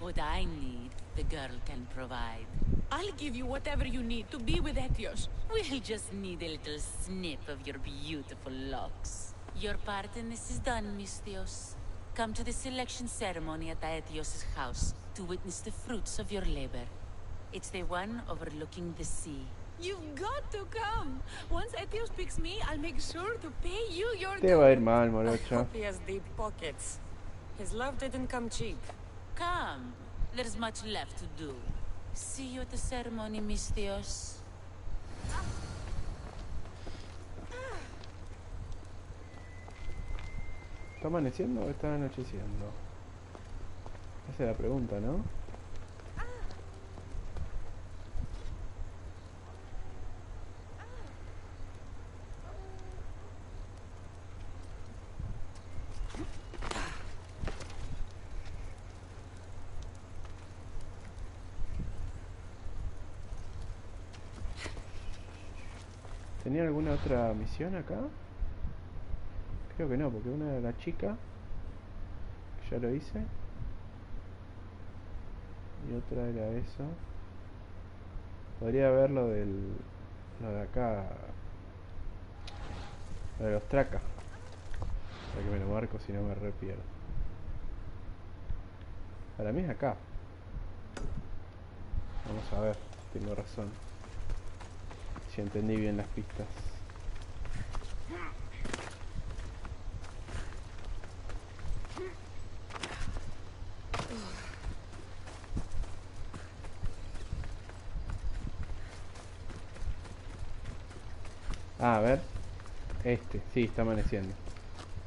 What I need, the girl can provide. I'll give you whatever you need to be with Etios. We'll just need a little snip of your beautiful locks. Your part in this is done, Misthios. Come to the selection ceremony at Aetios' house to witness the fruits of your labor. It's the one overlooking the sea. You've got to come. Once Etios picks me, I'll make sure to pay you your Te va a ir mal, I morocha. hope he has deep pockets. His love didn't come cheap. Come. There's much left to do. See you at the ceremony, Misthios. ¿Está amaneciendo o está anocheciendo? Esa es la pregunta, ¿no? ¿Tenía alguna otra misión acá? Creo que no, porque una era la chica, que ya lo hice, y otra era eso. Podría ver lo de acá, lo de los tracas, para que me lo marco si no me repierdo. Para mí es acá. Vamos a ver si tengo razón, si entendí bien las pistas. Ah, a ver. Sí, está amaneciendo.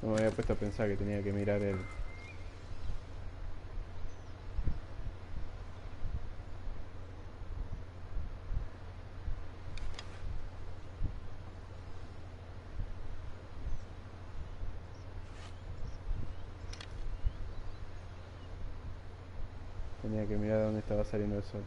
No me había puesto a pensar que tenía que mirar el... Tenía que mirar dónde estaba saliendo el sol.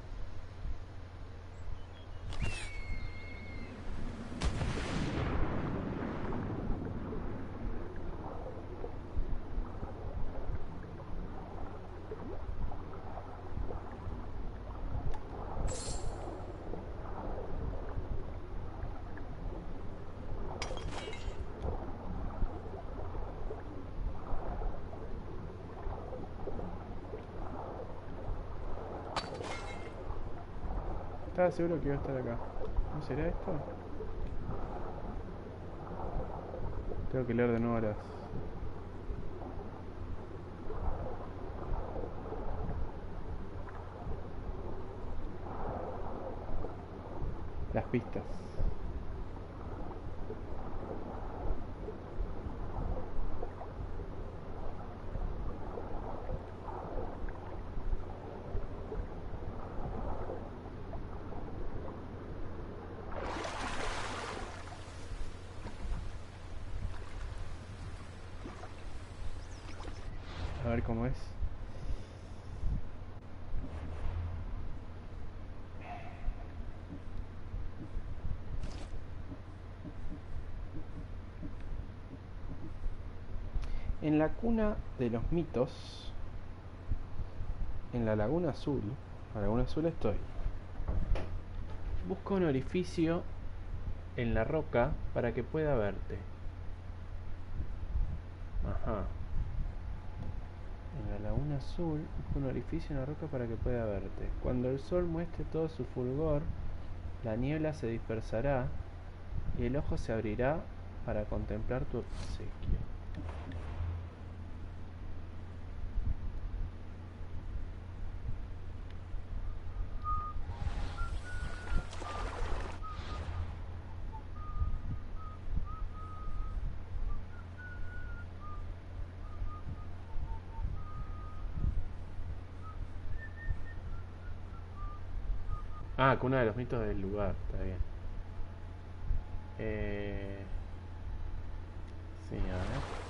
Estaba seguro que iba a estar acá. ¿No será esto? Tengo que leer de nuevo las... las pistas. A ver cómo es. En la cuna de los mitos, en la Laguna Azul, en la Laguna Azul estoy. Busca un orificio en la roca para que pueda verte. Ajá. En la Laguna Azul, busca un orificio en la roca para que pueda verte. Cuando el sol muestre todo su fulgor, la niebla se dispersará y el ojo se abrirá para contemplar tu obsequio. Ah, cuna de los mitos del lugar, está bien. Sí, a ver.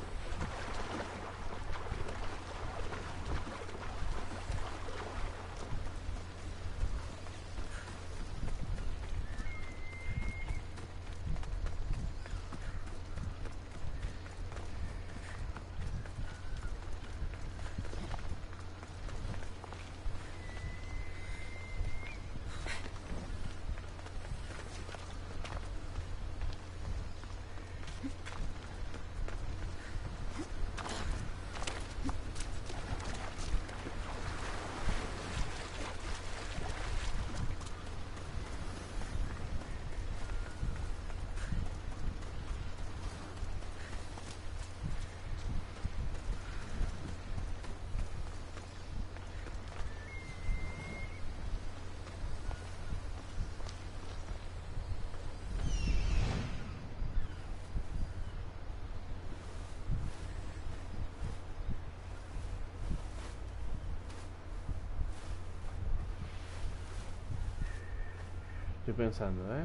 Estoy pensando, ¿eh?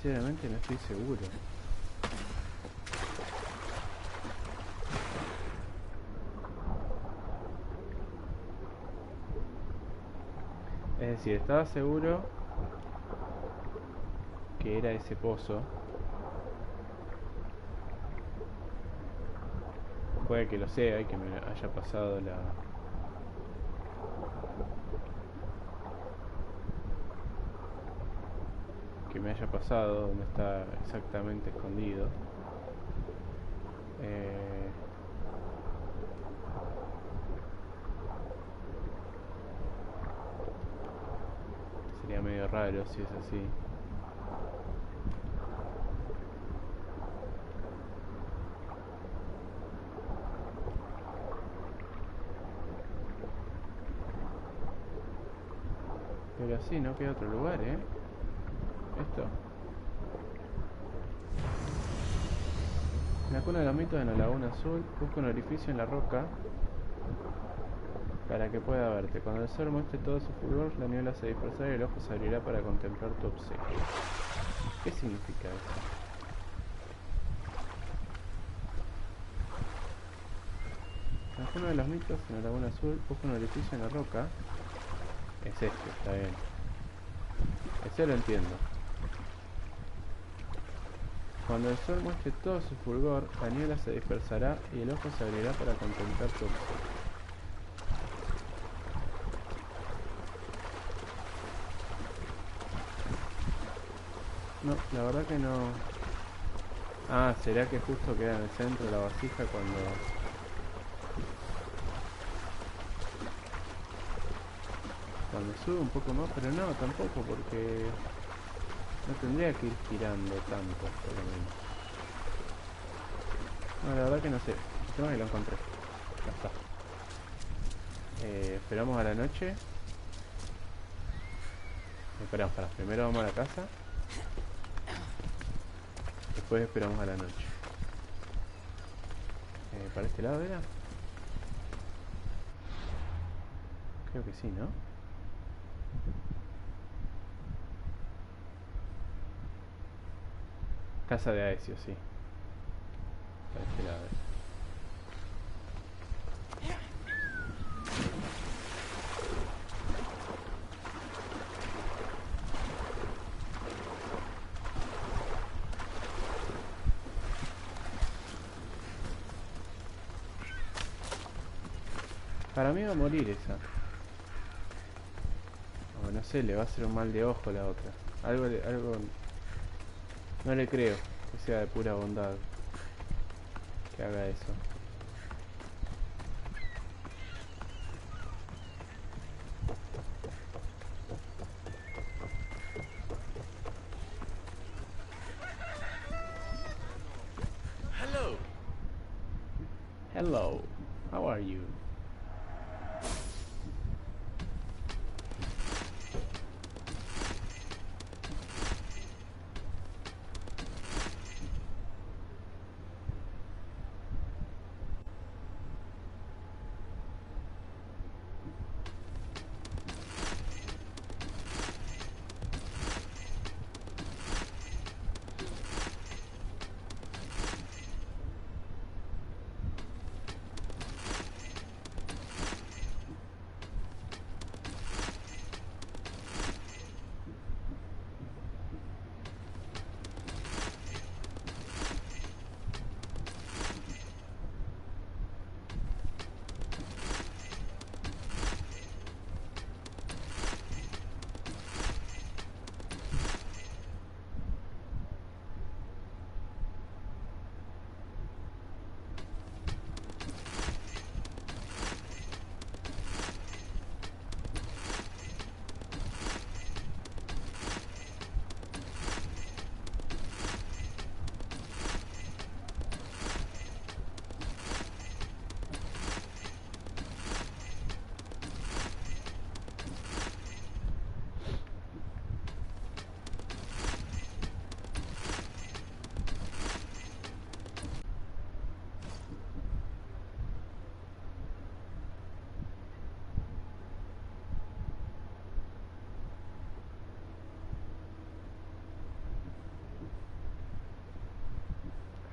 Sinceramente no estoy seguro. Es decir, estaba seguro que era ese pozo. Puede que lo sea y que me haya pasado la... que me haya pasado donde está exactamente escondido. Sería medio raro si es así. Pero sí, no queda otro lugar, ¿eh? Esto. En la cuna de los mitos en la Laguna Azul, busca un orificio en la roca para que pueda verte. Cuando el sol muestre todo su fulgor, la niebla se dispersará y el ojo se abrirá para contemplar tu obsequio. ¿Qué significa eso? En la cuna de los mitos en la Laguna Azul, busca un orificio en la roca. Es este, está bien. Ese lo entiendo. Cuando el sol muestre todo su fulgor, la niebla se dispersará y el ojo se abrirá para contemplar tu obsequio. No, la verdad que no. Ah, ¿será que justo queda en el centro de la vasija cuando sube un poco más? Pero no, tampoco, porque no tendría que ir girando tanto, por lo menos. No, la verdad que no sé. El tema es que lo encontré. Ya está. Esperamos a la noche. Esperamos, primero vamos a la casa. Después esperamos a la noche. ¿Para este lado era? Creo que sí, ¿no? Casa de Aesio, sí. Para este lado era. Para mí va a morir esa. O no sé, le va a hacer un mal de ojo a la otra. Algo... No le creo que sea de pura bondad que haga eso. Hello. Hello. How are you?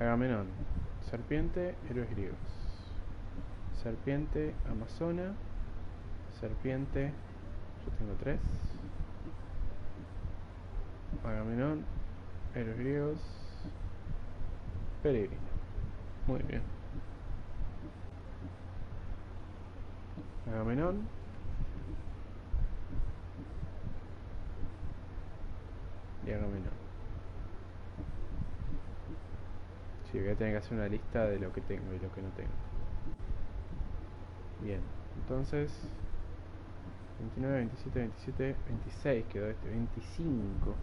Agamenón. Serpiente, héroes griegos. Serpiente, amazona. Serpiente, yo tengo 3. Agamenón, héroes griegos. Peregrino. Muy bien. Agamenón. Y Agamenón. Sí, voy a tener que hacer una lista de lo que tengo y lo que no tengo. Bien, entonces 29, 27, 27, 26 quedó este, 25.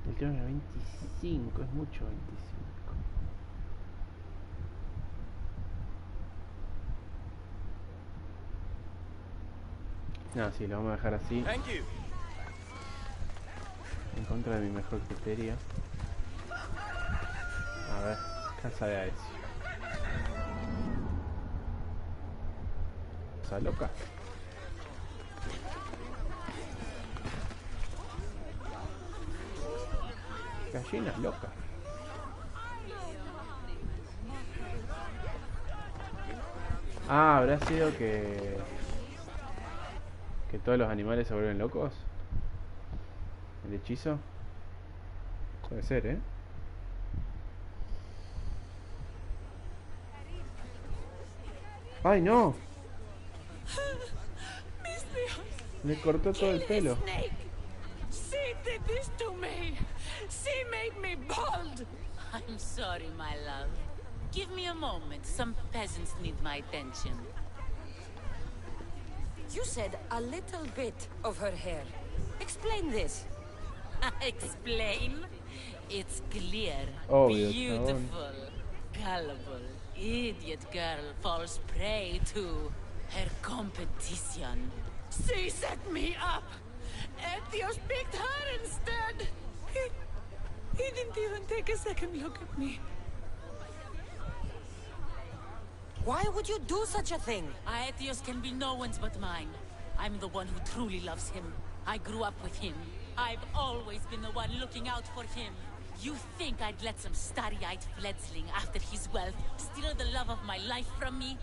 El tema era 25, es mucho 25. No, sí, lo vamos a dejar así. En contra de mi mejor criterio. A ver, casa de Aesio. Cosa loca. Gallinas locas. Ah, ¿habrá sido que todos los animales se vuelven locos? ¿El hechizo? Puede ser, ¿eh? ¡Ay, no! Le cortó todo el pelo. She did this to me. She made me bald. I'm sorry, my love. Give me a moment. Some peasants need my attention. You said a little bit of her hair. Explain this. Explain? It's clear. Obvio, Beautiful. Gullible. Idiot girl falls prey to her competition. She set me up. Etios picked her instead. He didn't even take a second look at me. Why would you do such a thing? Aetios can be no one's but mine. I'm the one who truly loves him. I grew up with him. I've always been the one looking out for him. You think I'd let some starry-eyed fledgling after his wealth steal the love of my life from me?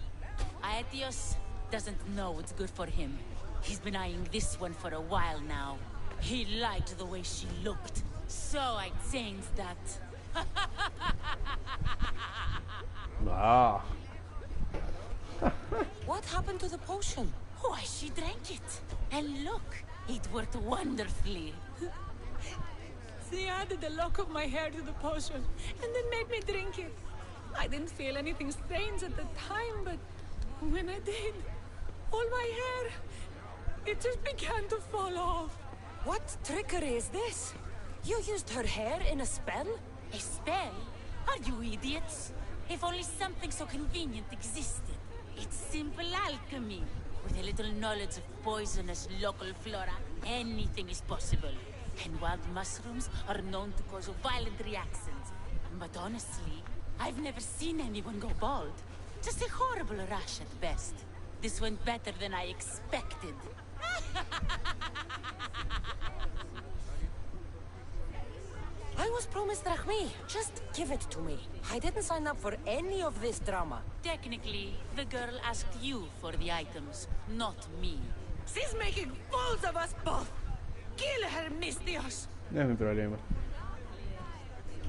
Aetios doesn't know what's good for him. He's been eyeing this one for a while now. He liked the way she looked, so I changed that. Ah. What happened to the potion? Why, she drank it. And look, it worked wonderfully. She added a lock of my hair to the potion, and then made me drink it. I didn't feel anything strange at the time, but when I did, all my hair, it just began to fall off. What trickery is this? You used her hair in a spell? A spell? Are you idiots? If only something so convenient existed. It's simple alchemy. With a little knowledge of poisonous local flora, anything is possible. And wild mushrooms are known to cause violent reactions. But honestly, I've never seen anyone go bald. Just a horrible rash at best. This went better than I expected. I was promised Drachmi. Just give it to me. I didn't sign up for any of this drama. Technically, the girl asked you for the items, not me. She's making fools of us both. Kill her, Mistios. No es mi problema.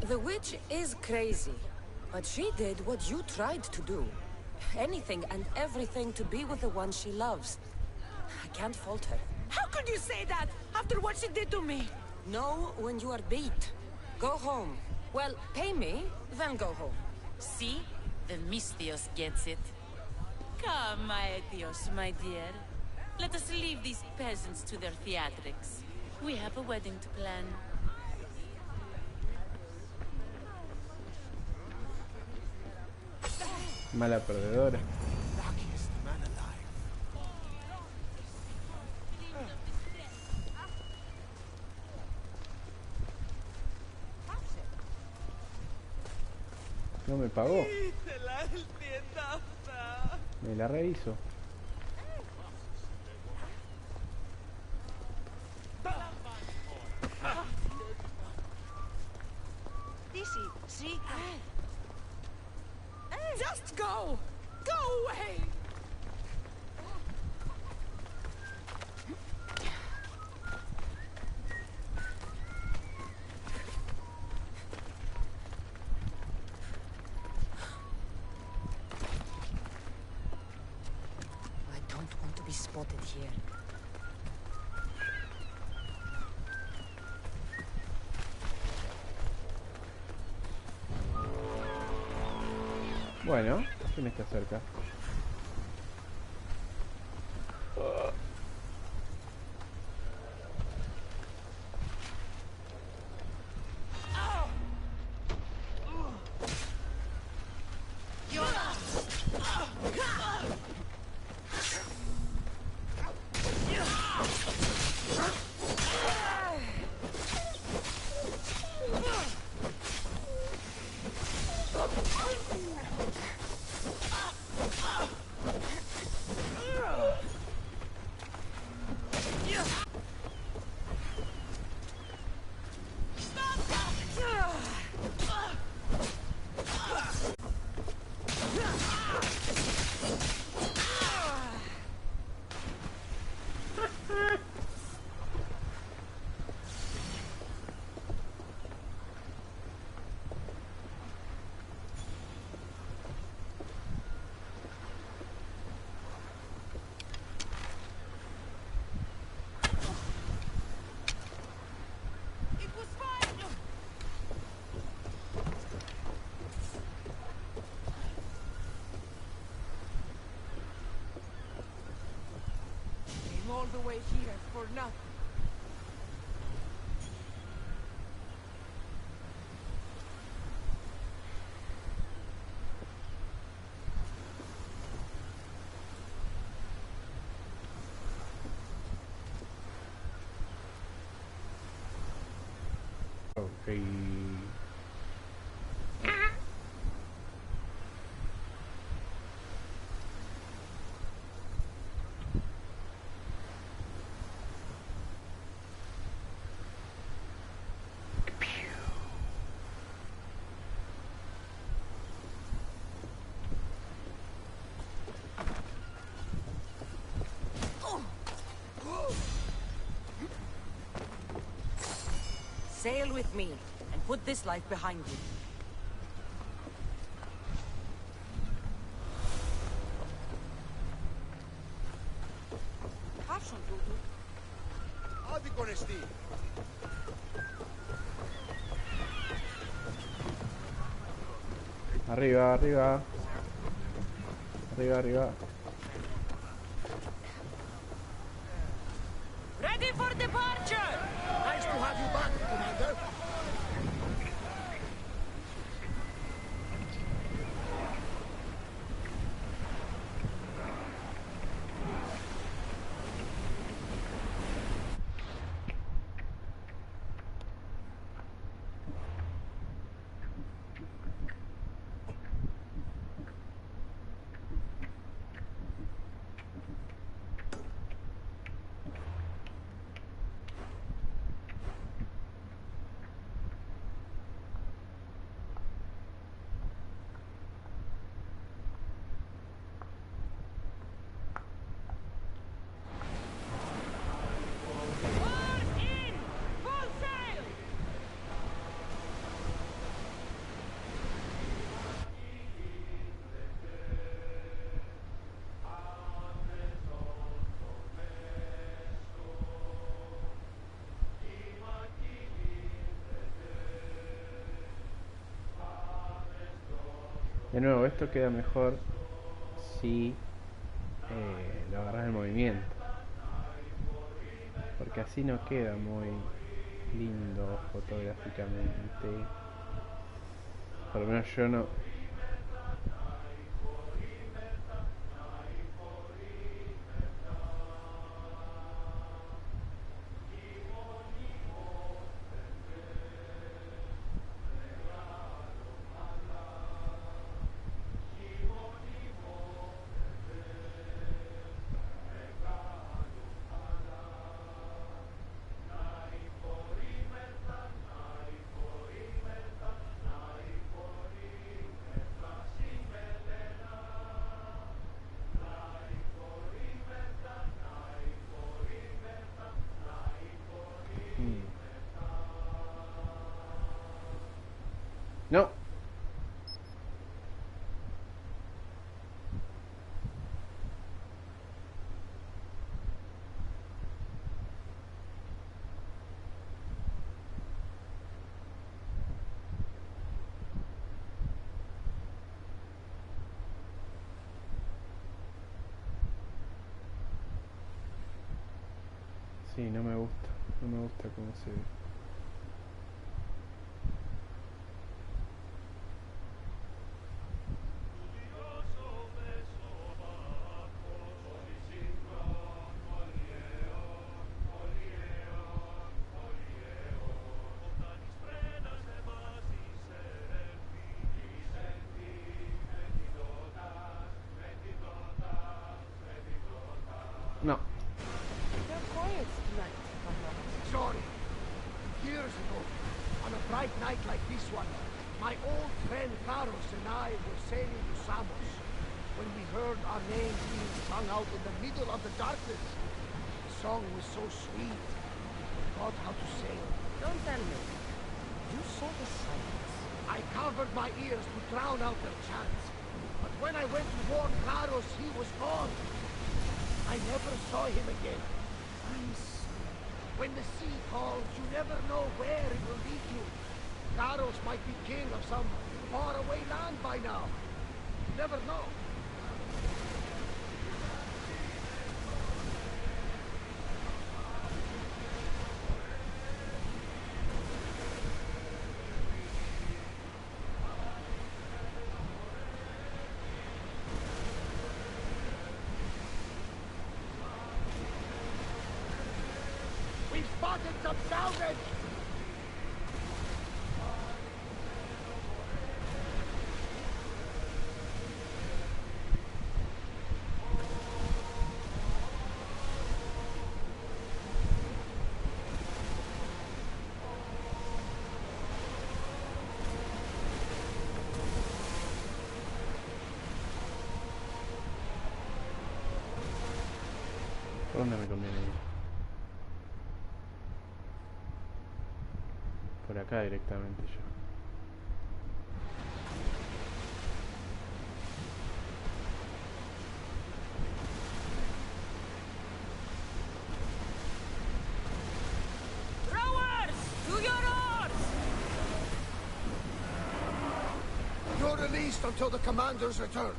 The witch is crazy, but she did what you tried to do. Anything and everything to be with the one she loves. I can't fault her. How could you say that after what she did to me? Know when you are beat. Go home. Well, pay me, then go home. See? The Mistios gets it. Come, Aetios, my dear. Let us leave these peasants to their theatrics. We have a wedding to plan. Mala perdedora. Luckiest man alive. No me pagó. Me la rehizo. Odyssey, see? Just go! Go away! I don't want to be spotted here. Bueno, ¿quién está cerca? all the way here for nothing. Ok. Sail with me, and put this life behind you. Arriba, arriba. Arriba, arriba. Ready for departure! Nice to have you back, Commander. De nuevo, esto queda mejor si lo agarras el movimiento, porque así no queda muy lindo fotográficamente. Por lo menos yo no. No. Sí, no me gusta. No me gusta cómo se ve. No. They're quiet tonight, Sorry. Years ago, on a bright night like this one, my old friend Carlos and I were sailing to Samos when we heard our names being sung out in the middle of the darkness. The song was so sweet, we forgot how to sail. Don't tell me. You saw the silence. I covered my ears to drown out their chants. But when I went to warn Carlos, he was gone. I never saw him again. When the sea calls, you never know where it will lead you. Carlos might be king of some faraway land by now. You never know. unsounded! ¿Por dónde me conviene ir? Por acá directamente yo. Rowers! To your oars! You're released until the commander's return.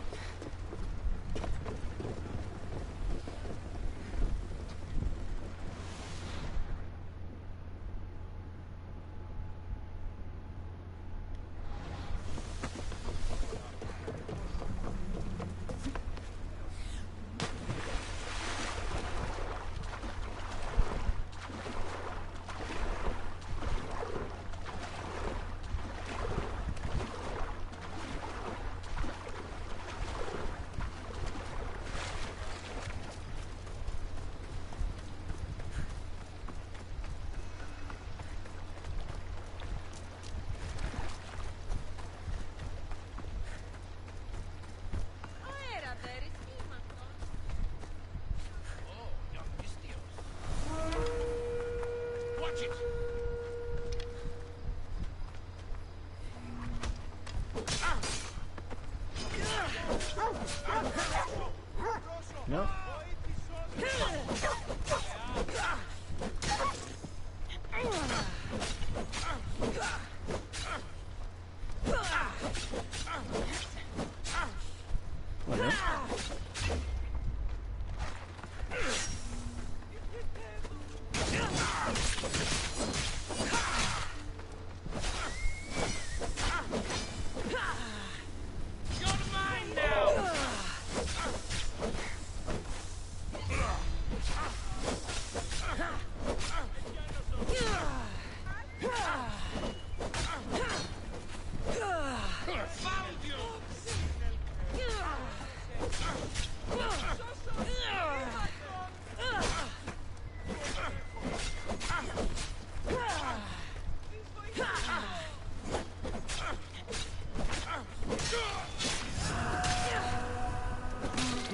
No. Bueno.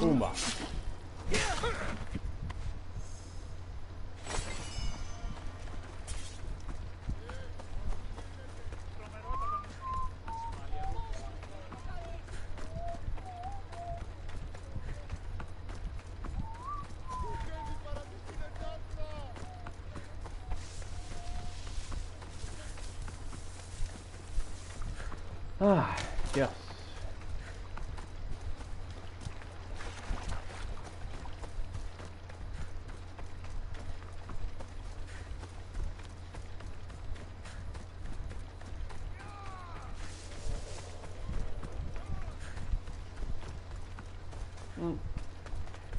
Pumba. Ah, Dios.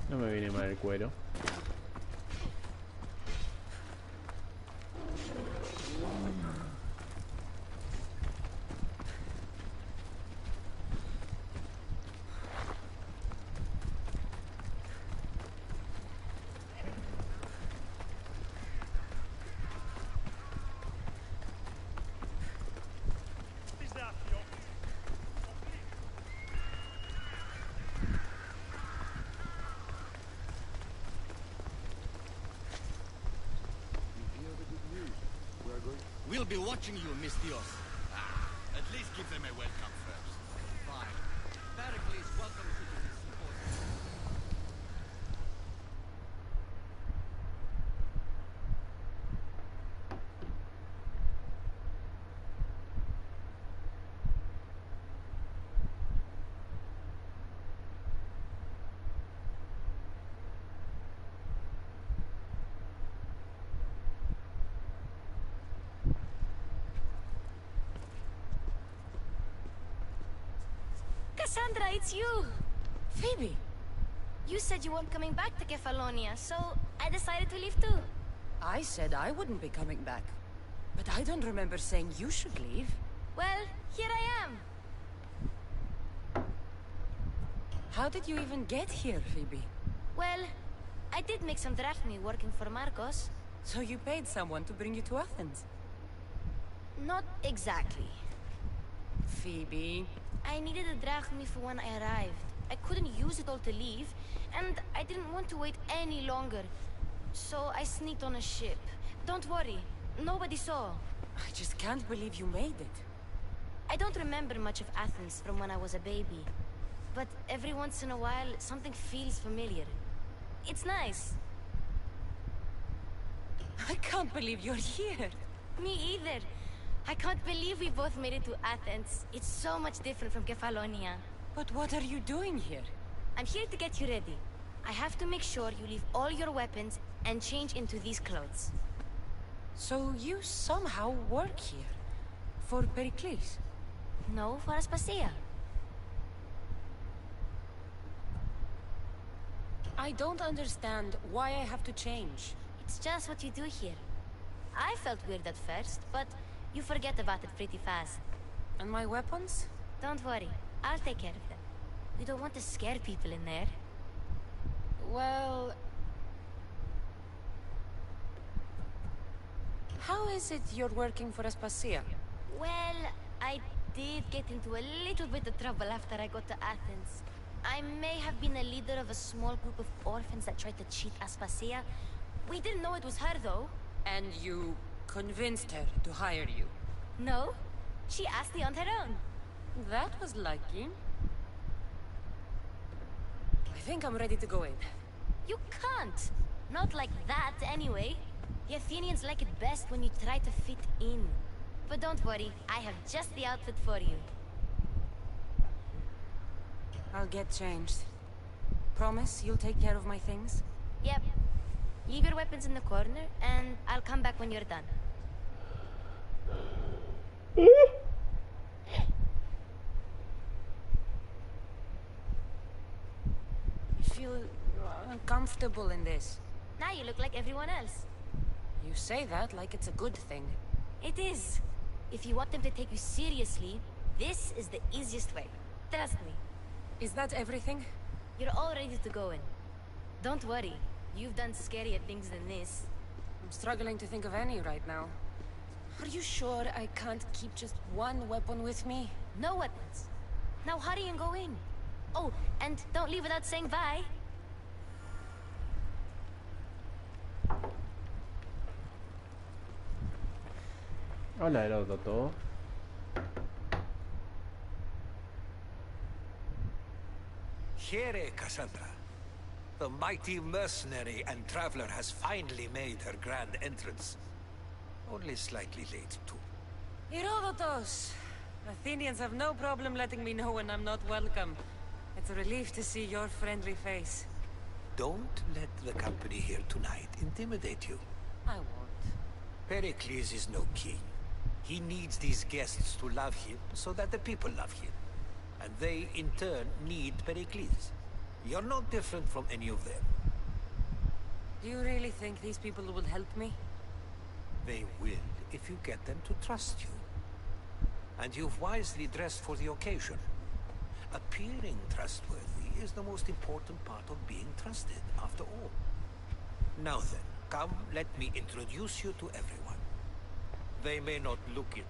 No me viene mal el cuero. We'll be watching you, Mistios. At least give them a welcome first. Fine. Pericles, welcome to the symposium. Cassandra, it's you! Phoebe! You said you weren't coming back to Kefalonia, so I decided to leave too. I said I wouldn't be coming back. But I don't remember saying you should leave. Well, here I am. How did you even get here, Phoebe? Well, I did make some drachmi working for Marcos. So you paid someone to bring you to Athens? Not exactly. Phoebe... I needed a drachmi for when I arrived. I couldn't use it all to leave, and I didn't want to wait any longer. So I sneaked on a ship. Don't worry, nobody saw. I just can't believe you made it. I don't remember much of Athens from when I was a baby. But every once in a while, something feels familiar. It's nice. I can't believe you're here. Me either. I can't believe we both made it to Athens. It's so much different from Kefalonia. But what are you doing here? I'm here to get you ready. I have to make sure you leave all your weapons and change into these clothes. So you somehow work here? For Pericles? No, for Aspasia. I don't understand why I have to change. It's just what you do here. I felt weird at first, but you forget about it pretty fast. And my weapons? Don't worry, I'll take care of them. We don't want to scare people in there. Well... How is it you're working for Aspasia? Well, I did get into a little bit of trouble after I got to Athens. I may have been a leader of a small group of orphans that tried to cheat Aspasia. We didn't know it was her, though. And you convinced her to hire you? No, she asked me on her own. That was lucky. I think I'm ready to go in. You can't. Not like that, anyway. The Athenians like it best when you try to fit in. But don't worry, I have just the outfit for you. I'll get changed. Promise you'll take care of my things? Yep. Leave your weapons in the corner, and I'll come back when you're done. I feel uncomfortable in this. Now you look like everyone else. You say that like it's a good thing. It is. If you want them to take you seriously, this is the easiest way. Trust me. Is that everything? You're all ready to go in. Don't worry. You've done scarier things than this. I'm struggling to think of any right now. Are you sure I can't keep just one weapon with me? No weapons. Now hurry and go in. Oh, and don't leave without saying bye. Hola, Heródoto. Here, Cassandra. The mighty mercenary and traveler has finally made her grand entrance. Only slightly late, too. Herodotos! Athenians have no problem letting me know when I'm not welcome. It's a relief to see your friendly face. Don't let the company here tonight intimidate you. I won't. Pericles is no king. He needs these guests to love him so that the people love him. And they, in turn, need Pericles. You're not different from any of them. Do you really think these people will help me? They will if you get them to trust you. And you've wisely dressed for the occasion. Appearing trustworthy is the most important part of being trusted, after all. Now then, come, let me introduce you to everyone. They may not look it,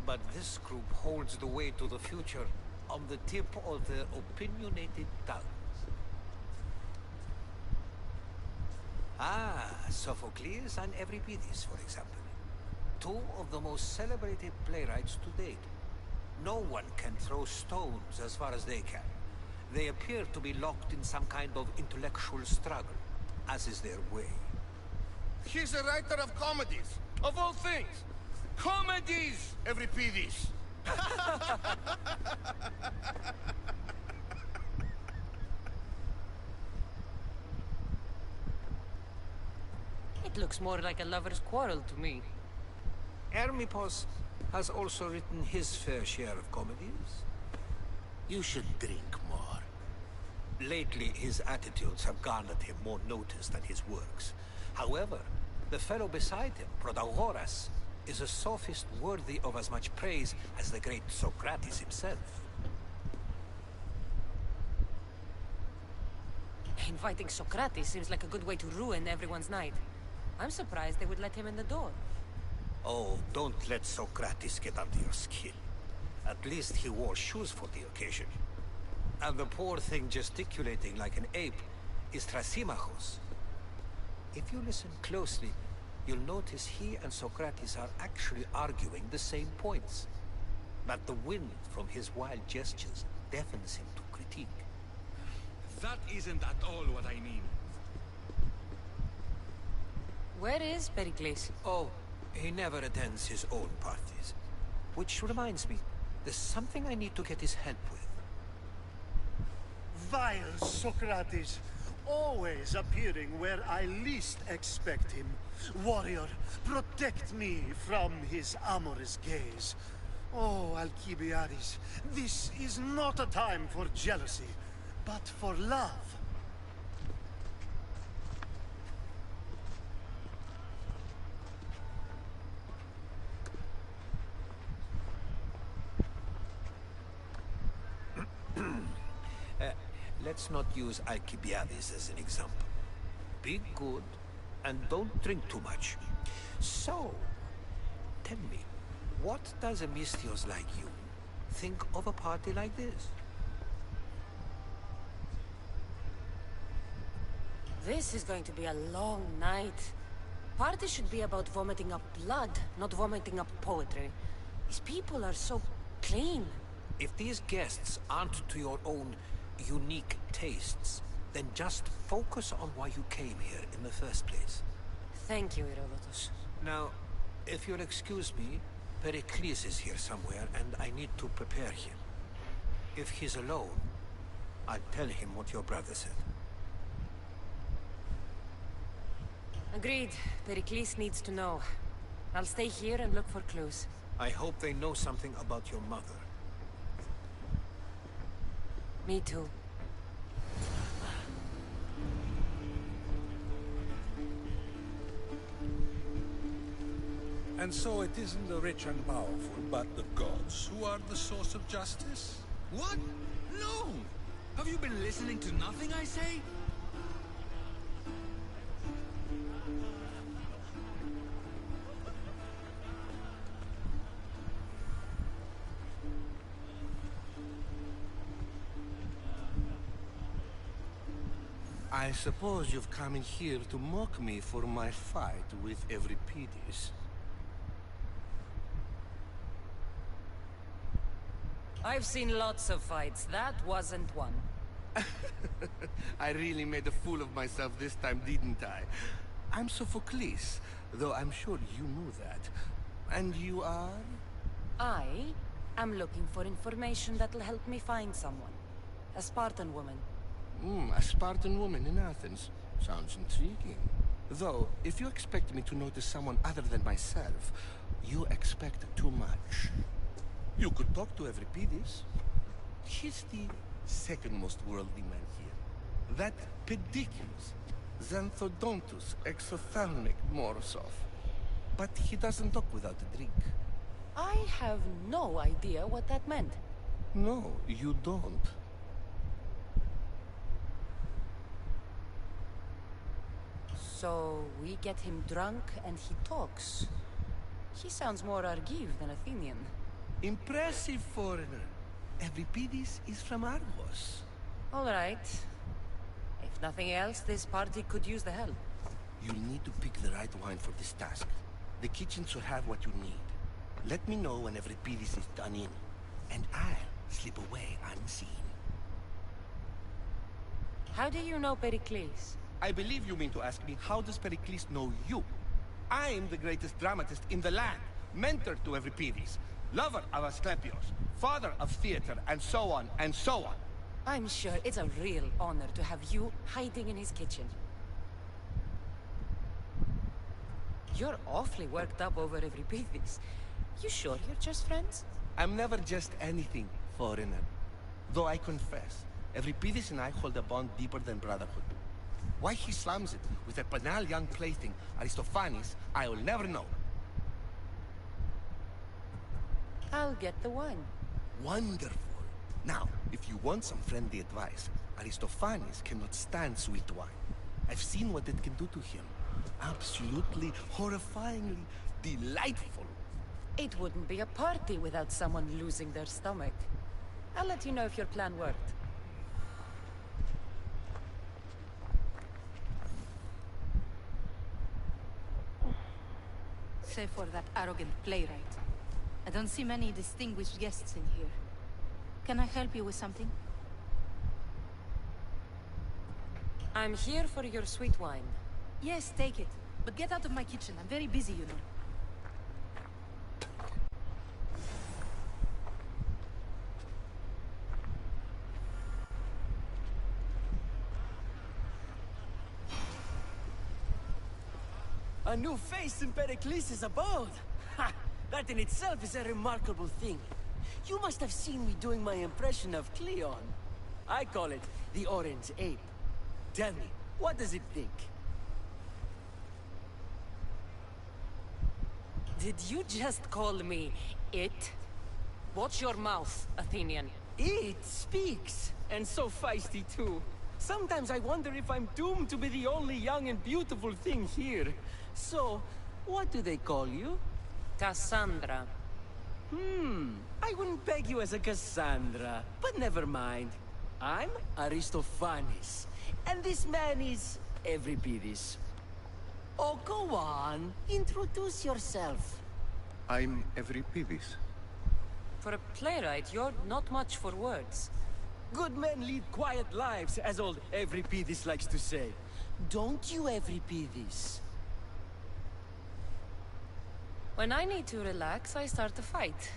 but this group holds the way to the future on the tip of their opinionated tongues. Ah, Sophocles and Euripides, for example. Two of the most celebrated playwrights to date. No one can throw stones as far as they can. They appear to be locked in some kind of intellectual struggle, as is their way. He's a writer of comedies, of all things. Comedies, Euripides. It looks more like a lover's quarrel to me. Hermippos has also written his fair share of comedies. You should drink more. Lately, his attitudes have garnered him more notice than his works. However, The fellow beside him, Protagoras, is a sophist worthy of as much praise as the great Socrates himself. Inviting Socrates seems like a good way to ruin everyone's night. I'm surprised they would let him in the door. Oh, don't let Socrates get under your skin. At least he wore shoes for the occasion. And the poor thing gesticulating like an ape is Thrasymachos. If you listen closely, you'll notice he and Socrates are actually arguing the same points. But the wind from his wild gestures deafens him to critique. That isn't at all what I mean. Where is Pericles? Oh, he never attends his own parties. Which reminds me, there's something I need to get his help with. Vile Socrates, always appearing where I least expect him. Warrior, protect me from his amorous gaze. Oh, Alcibiades, this is not a time for jealousy, but for love. Let's not use Alcibiades as an example. Be good, and don't drink too much. So, tell me, what does a Misthios like you think of a party like this? This is going to be a long night. Party should be about vomiting up blood, not vomiting up poetry. These people are so clean. If these guests aren't to your own unique tastes, then just focus on why you came here in the first place. Thank you, Herodotus. Now, if you'll excuse me, Pericles is here somewhere, and I need to prepare him. If he's alone, I'll tell him what your brother said. Agreed. Pericles needs to know. I'll stay here and look for clues. I hope they know something about your mother. Me too. And so it isn't the rich and powerful, but the gods who are the source of justice? What? No! Have you been listening to nothing I say? I suppose you've come in here to mock me for my fight with Euripides. I've seen lots of fights. That wasn't one. I really made a fool of myself this time, didn't I? I'm Sophocles, though I'm sure you knew that. And you are? I am looking for information that'll help me find someone. A Spartan woman. A Spartan woman in Athens. Sounds intriguing. Though, if you expect me to notice someone other than myself, you expect too much. You could talk to Euripides. He's the second most worldly man here. That pediculus, Xanthodontus exophthalmic Morosov. But he doesn't talk without a drink. I have no idea what that meant. No, you don't. So, we get him drunk and he talks. He sounds more Argive than Athenian. Impressive, foreigner. Euripides is from Argos. All right. If nothing else, this party could use the help. You'll need to pick the right wine for this task. The kitchen should have what you need. Let me know when Euripides is done in, and I'll slip away unseen. How do you know Pericles? I believe you mean to ask me, how does Pericles know you? I'm the greatest dramatist in the land, mentor to Euripides, lover of Asclepios, father of theater, and so on, and so on. I'm sure it's a real honor to have you hiding in his kitchen. You're awfully worked up over Euripides. You sure you're just friends? I'm never just anything, foreigner. Though I confess, Euripides and I hold a bond deeper than brotherhood. Why he slams it with a banal young plaything, Aristophanes, I'll never know. I'll get the wine. Wonderful. Now, if you want some friendly advice, Aristophanes cannot stand sweet wine. I've seen what it can do to him. Absolutely, horrifyingly delightful. It wouldn't be a party without someone losing their stomach. I'll let you know if your plan worked. Save for that arrogant playwright. I don't see many distinguished guests in here. Can I help you with something? I'm here for your sweet wine. Yes, take it. But get out of my kitchen. I'm very busy, you know. A new face in Pericles' abode! Ha! That in itself is a remarkable thing. You must have seen me doing my impression of Cleon. I call it the Orange Ape. Tell me, what does it think? Did you just call me it? Watch your mouth, Athenian. It speaks, and so feisty too. Sometimes I wonder if I'm doomed to be the only young and beautiful thing here. So, what do they call you? Cassandra. I wouldn't peg you as a Cassandra, but never mind. I'm Aristophanes, and this man is Euripides. Oh, go on. Introduce yourself. I'm Euripides. For a playwright, you're not much for words. Good men lead quiet lives, as old Euripides likes to say. Don't you, Euripides? When I need to relax, I start a fight.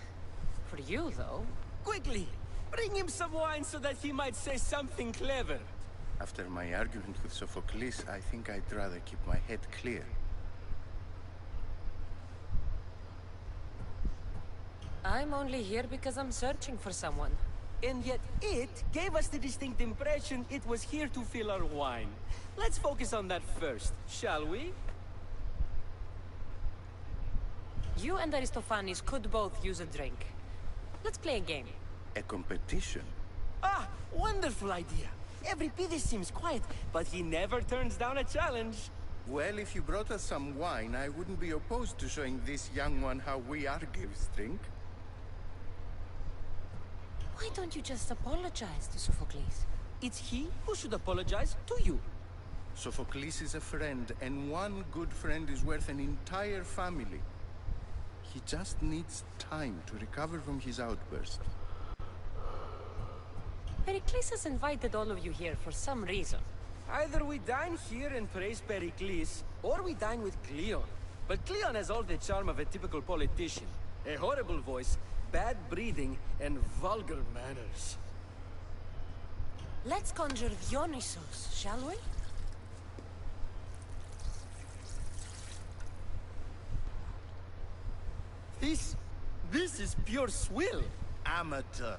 For you, though... Quickly! Bring him some wine so that he might say something clever. After my argument with Sophocles, I think I'd rather keep my head clear. I'm only here because I'm searching for someone. And yet it gave us the distinct impression it was here to fill our wine. Let's focus on that first, shall we? You and Aristophanes could both use a drink. Let's play a game. A competition? Ah, wonderful idea. Euripides seems quiet, but he never turns down a challenge. Well, if you brought us some wine, I wouldn't be opposed to showing this young one how we Argives drink. Why don't you just apologize to Sophocles? It's he who should apologize to you. Sophocles is a friend, and one good friend is worth an entire family. He just needs time to recover from his outburst. Pericles has invited all of you here for some reason. Either we dine here and praise Pericles, or we dine with Cleon. But Cleon has all the charm of a typical politician. A horrible voice, bad breeding, and vulgar manners. Let's conjure Dionysos, shall we? This is pure swill. Amateur.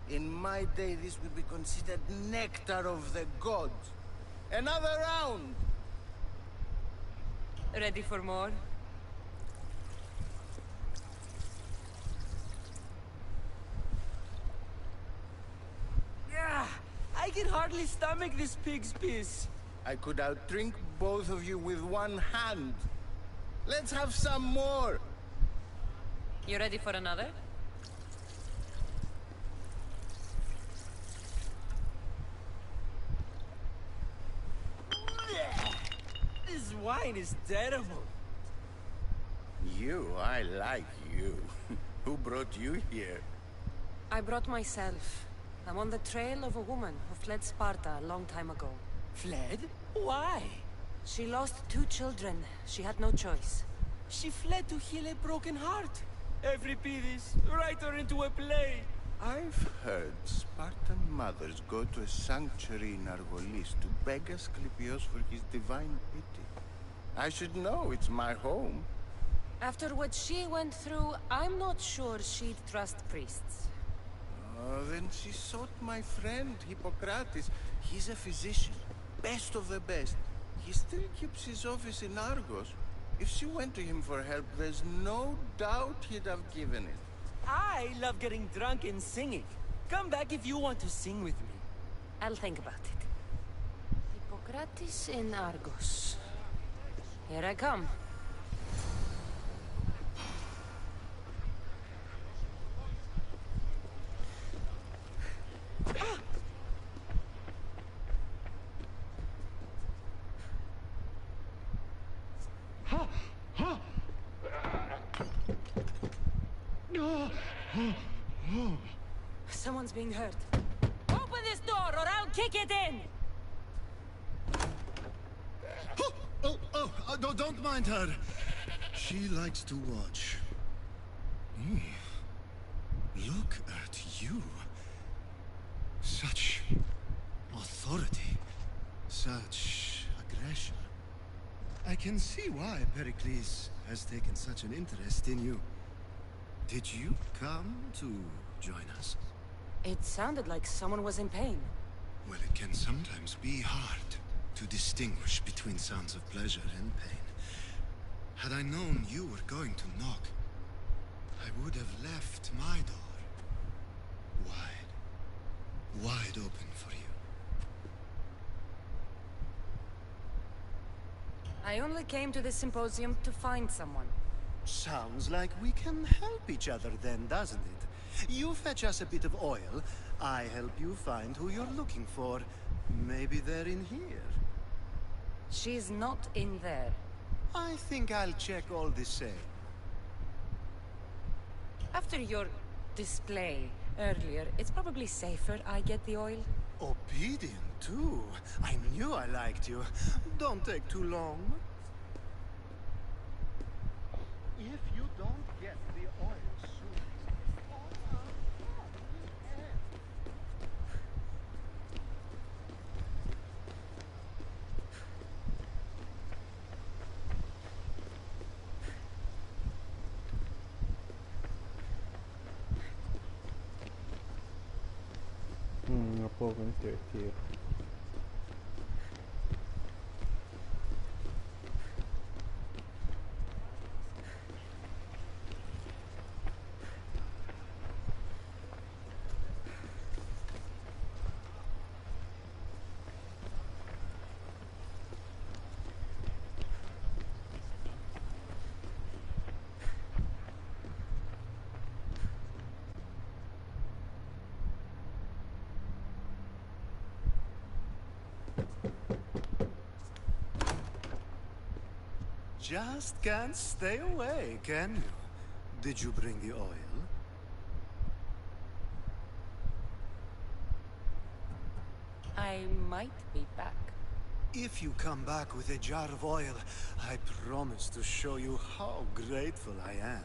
In my day, this would be considered nectar of the gods. Another round! Ready for more? Yeah, I can hardly stomach this pig's piss. I could outdrink both of you with one hand. Let's have some more! You ready for another? This wine is terrible. I like you. Who brought you here? I brought myself. I'm on the trail of a woman who fled Sparta a long time ago. Fled? Why? She lost 2 children. She had no choice. She fled to heal a broken heart. Euripides, write her into a play. I've heard Spartan mothers go to a sanctuary in Argolis to beg Asclepios for his divine pity. I should know, it's my home. After what she went through, I'm not sure she'd trust priests. Oh, then she sought my friend, Hippocrates. He's a physician. best of the best. He still keeps his office in Argos. If she went to him for help, there's no doubt he'd have given it. I love getting drunk and singing. Come back if you want to sing with me. I'll think about it. Hippocrates in Argos. Here I come. Someone's being hurt. Open this door or I'll kick it in! No, don't mind her. She likes to watch. Look at you. Such authority. Such aggression. I can see why Pericles has taken such an interest in you. Did you come to join us? It sounded like someone was in pain. Well, it can sometimes be hard to distinguish between sounds of pleasure and pain. Had I known you were going to knock, I would have left my door wide open for you. I only came to this symposium to find someone. Sounds like we can help each other then, doesn't it? You fetch us a bit of oil, I help you find who you're looking for. Maybe they're in here. She's not in there. I think I'll check all the same. After your display earlier, it's probably safer I get the oil. Obedient, too. I knew I liked you. Don't take too long. If you don't get the oil soon... No puedo con este vestido. Just can't stay away, can you? Did you bring the oil? I might be back. If you come back with a jar of oil, I promise to show you how grateful I am.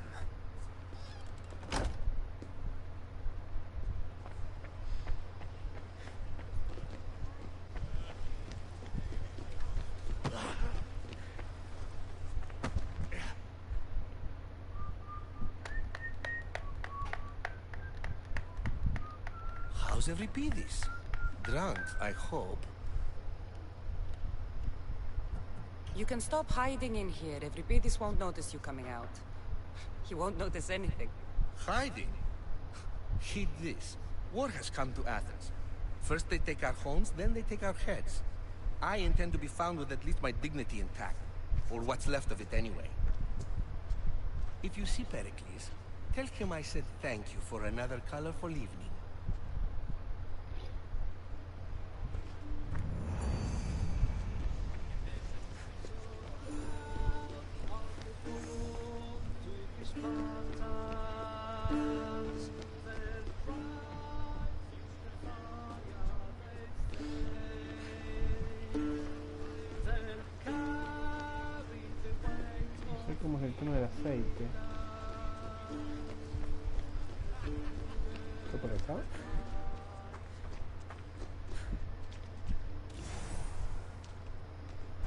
How's Euripides? Drunk, I hope. You can stop hiding in here. Euripides won't notice you coming out. He won't notice anything. Hiding? Heed this. War has come to Athens. First they take our homes, then they take our heads. I intend to be found with at least my dignity intact. Or what's left of it anyway. If you see Pericles, tell him I said thank you for another colorful evening. ¿Cómo es el tema del aceite? ¿Está por acá?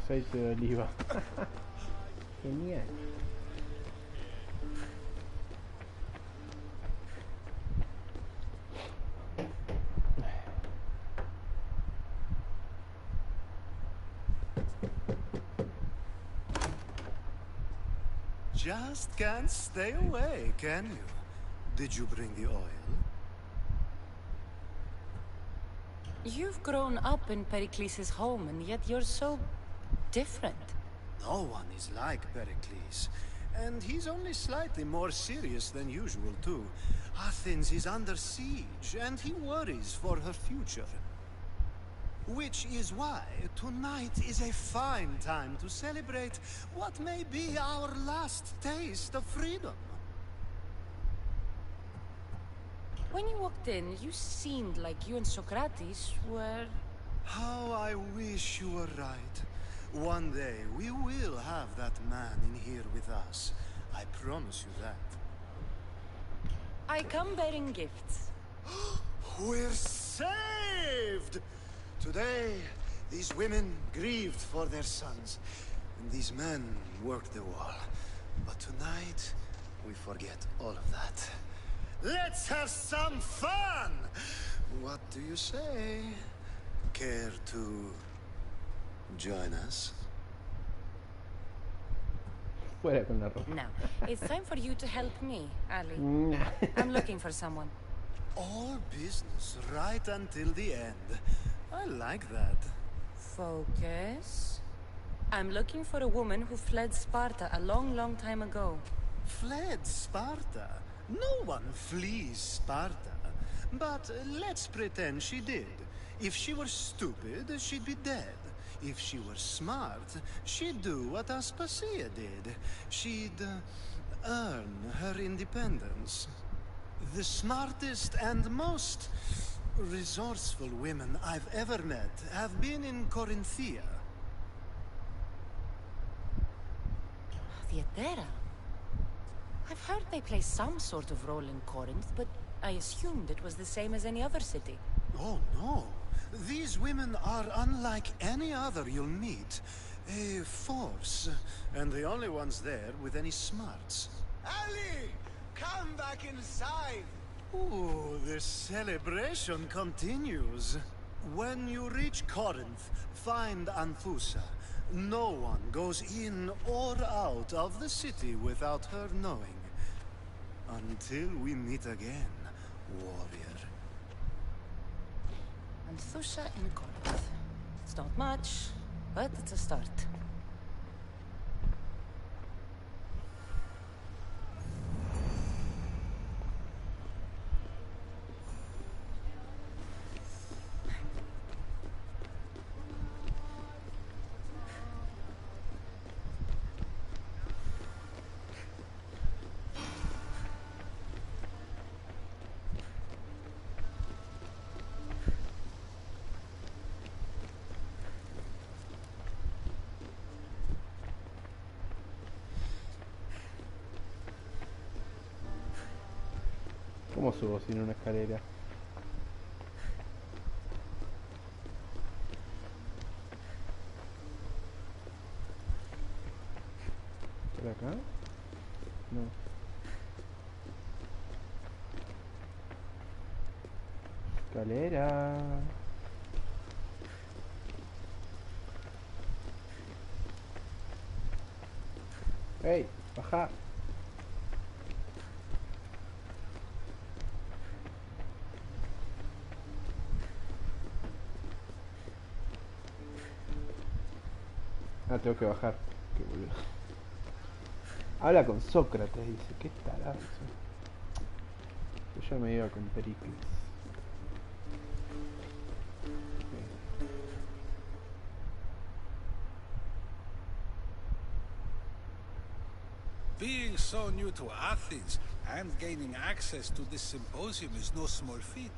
Aceite de oliva. Genial. just can't stay away, can you? Did you bring the oil? You've grown up in Pericles' home, and yet you're so different. No one is like Pericles. And he's only slightly more serious than usual, too. Athens is under siege, and he worries for her future. Which is why tonight is a fine time to celebrate what may be our last taste of freedom. When you walked in, you seemed like you and Socrates were... How I wish you were right. One day we will have that man in here with us. I promise you that. I come bearing gifts. We're saved! Today, these women grieved for their sons, and these men worked the wall. But tonight, we forget all of that. Let's have some fun! What do you say? Care to join us? Fuera con la ropa. Now, it's time for you to help me, Ali. I'm looking for someone. All business right until the end. I like that. Focus. I'm looking for a woman who fled Sparta a long, long time ago. Fled Sparta? No one flees Sparta. But let's pretend she did. If she were stupid, she'd be dead. If she were smart, she'd do what Aspasia did. She'd earn her independence. The smartest and most resourceful women I've ever met have been in Corinthia. Theatera? I've heard they play some sort of role in Corinth, but I assumed it was the same as any other city. Oh, no. These women are unlike any other you'll meet. A force, and the only ones there with any smarts. Ali! Come back inside! Ooh, the celebration continues. When you reach Corinth, find Anthusa. No one goes in or out of the city without her knowing. Until we meet again, warrior. Anthusa in Corinth. It's not much, but it's a start. ¿Cómo subo sin una escalera? ¿Por acá? No. Escalera. ¡Hey! ¡Baja! Ah, tengo que bajar. Qué boludo. Habla con Sócrates, dice. ¿Qué tarado? Yo ya me iba con Pericles. Being so new to Athens and gaining access to this symposium is no small feat.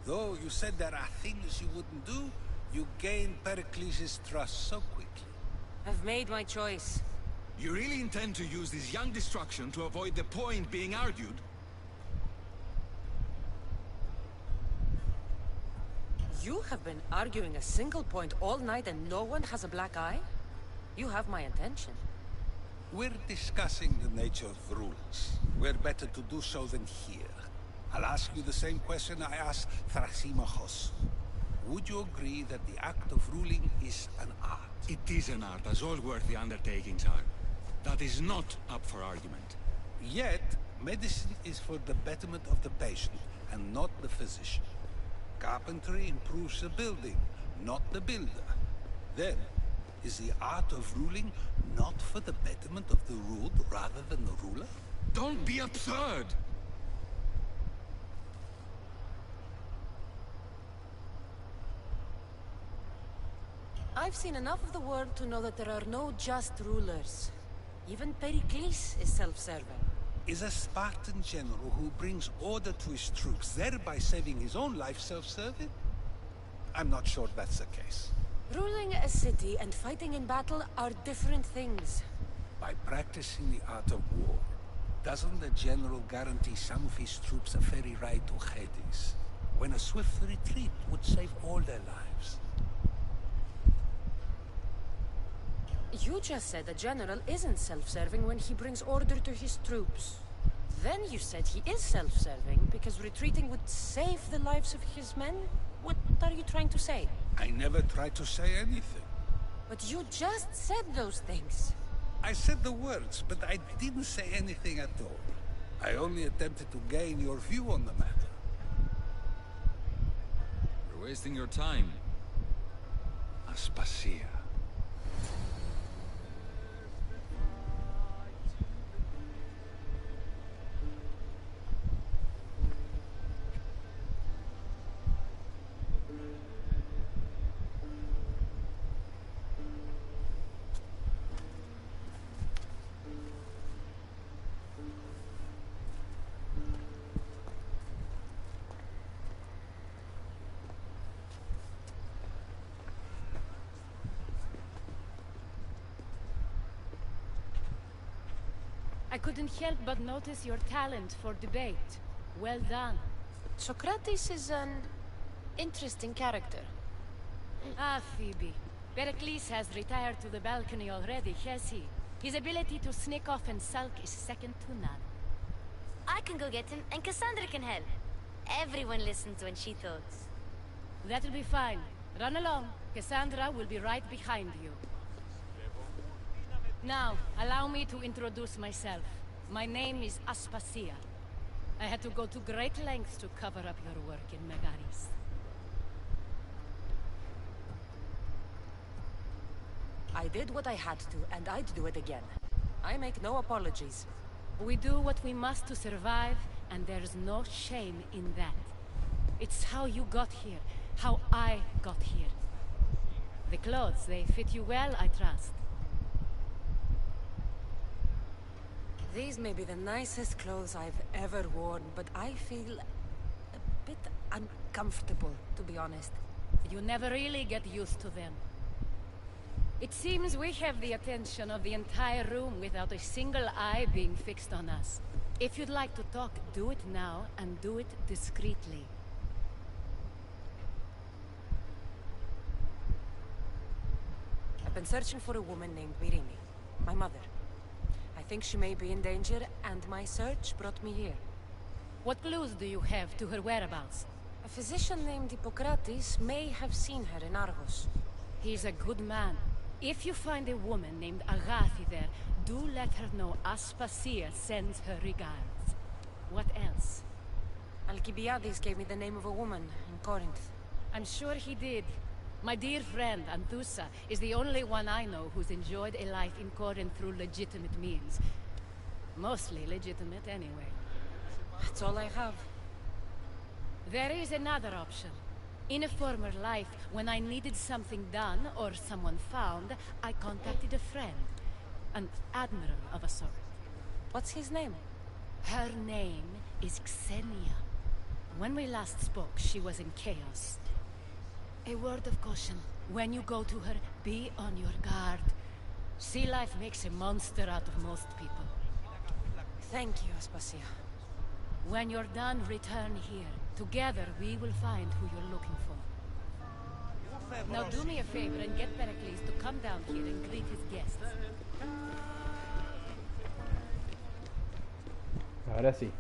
Though you said there are things you wouldn't do, you gained Pericles' trust so quickly. I've made my choice. You really intend to use this young destruction to avoid the point being argued? You have been arguing a single point all night and no one has a black eye? You have my attention. We're discussing the nature of rules. Where better to do so than here? I'll ask you the same question I asked Thrasymachos. Would you agree that the act of ruling is an art? It is an art, as all worthy undertakings are. That is not up for argument. Yet, medicine is for the betterment of the patient, and not the physician. Carpentry improves the building, not the builder. Then, is the art of ruling not for the betterment of the ruled rather than the ruler? Don't be absurd! I've seen enough of the world to know that there are no just rulers. Even Pericles is self-serving. Is a Spartan general who brings order to his troops, thereby saving his own life, self-serving? I'm not sure that's the case. Ruling a city and fighting in battle are different things. By practicing the art of war, doesn't the general guarantee some of his troops a ferry ride to Hades, when a swift retreat would save all their lives? You just said a general isn't self-serving when he brings order to his troops. Then you said he is self-serving because retreating would save the lives of his men? What are you trying to say? I never tried to say anything. But you just said those things. I said the words, but I didn't say anything at all. I only attempted to gain your view on the matter. You're wasting your time. Aspasia. I couldn't help but notice your talent for debate. Well done. Socrates is an interesting character. Ah, Phoebe. Pericles has retired to the balcony already, has he? His ability to sneak off and sulk is second to none. I can go get him, and Cassandra can help. Everyone listens when she talks. That'll be fine. Run along. Cassandra will be right behind you. Now, allow me to introduce myself. My name is Aspasia. I had to go to great lengths to cover up your work in Megaris. I did what I had to, and I'd do it again. I make no apologies. We do what we must to survive, and there's no shame in that. It's how you got here, how I got here. The clothes, they fit you well, I trust. These may be the nicest clothes I've ever worn, but I feel a bit uncomfortable, to be honest. You never really get used to them. It seems we have the attention of the entire room without a single eye being fixed on us. If you'd like to talk, do it now, and do it discreetly. I've been searching for a woman named Myrine, my mother. I think she may be in danger, and my search brought me here. What clues do you have to her whereabouts? A physician named Hippocrates may have seen her in Argos. He's a good man. If you find a woman named Agathi there, do let her know Aspasia sends her regards. What else? Alcibiades gave me the name of a woman in Corinth. I'm sure he did. My dear friend, Anthusa, is the only one I know who's enjoyed a life in Corinth through legitimate means. Mostly legitimate, anyway. That's all I have. There is another option. In a former life, when I needed something done or someone found, I contacted a friend. An admiral of a sort. What's his name? Her name is Xenia. When we last spoke, she was in chaos. A word of caution. When you go to her, be on your guard. Sea life makes a monster out of most people. Thank you, Aspasia. When you're done, return here. Together, we will find who you're looking for. Now do me a favor and get Pericles to come down here and greet his guests. Ahora sí.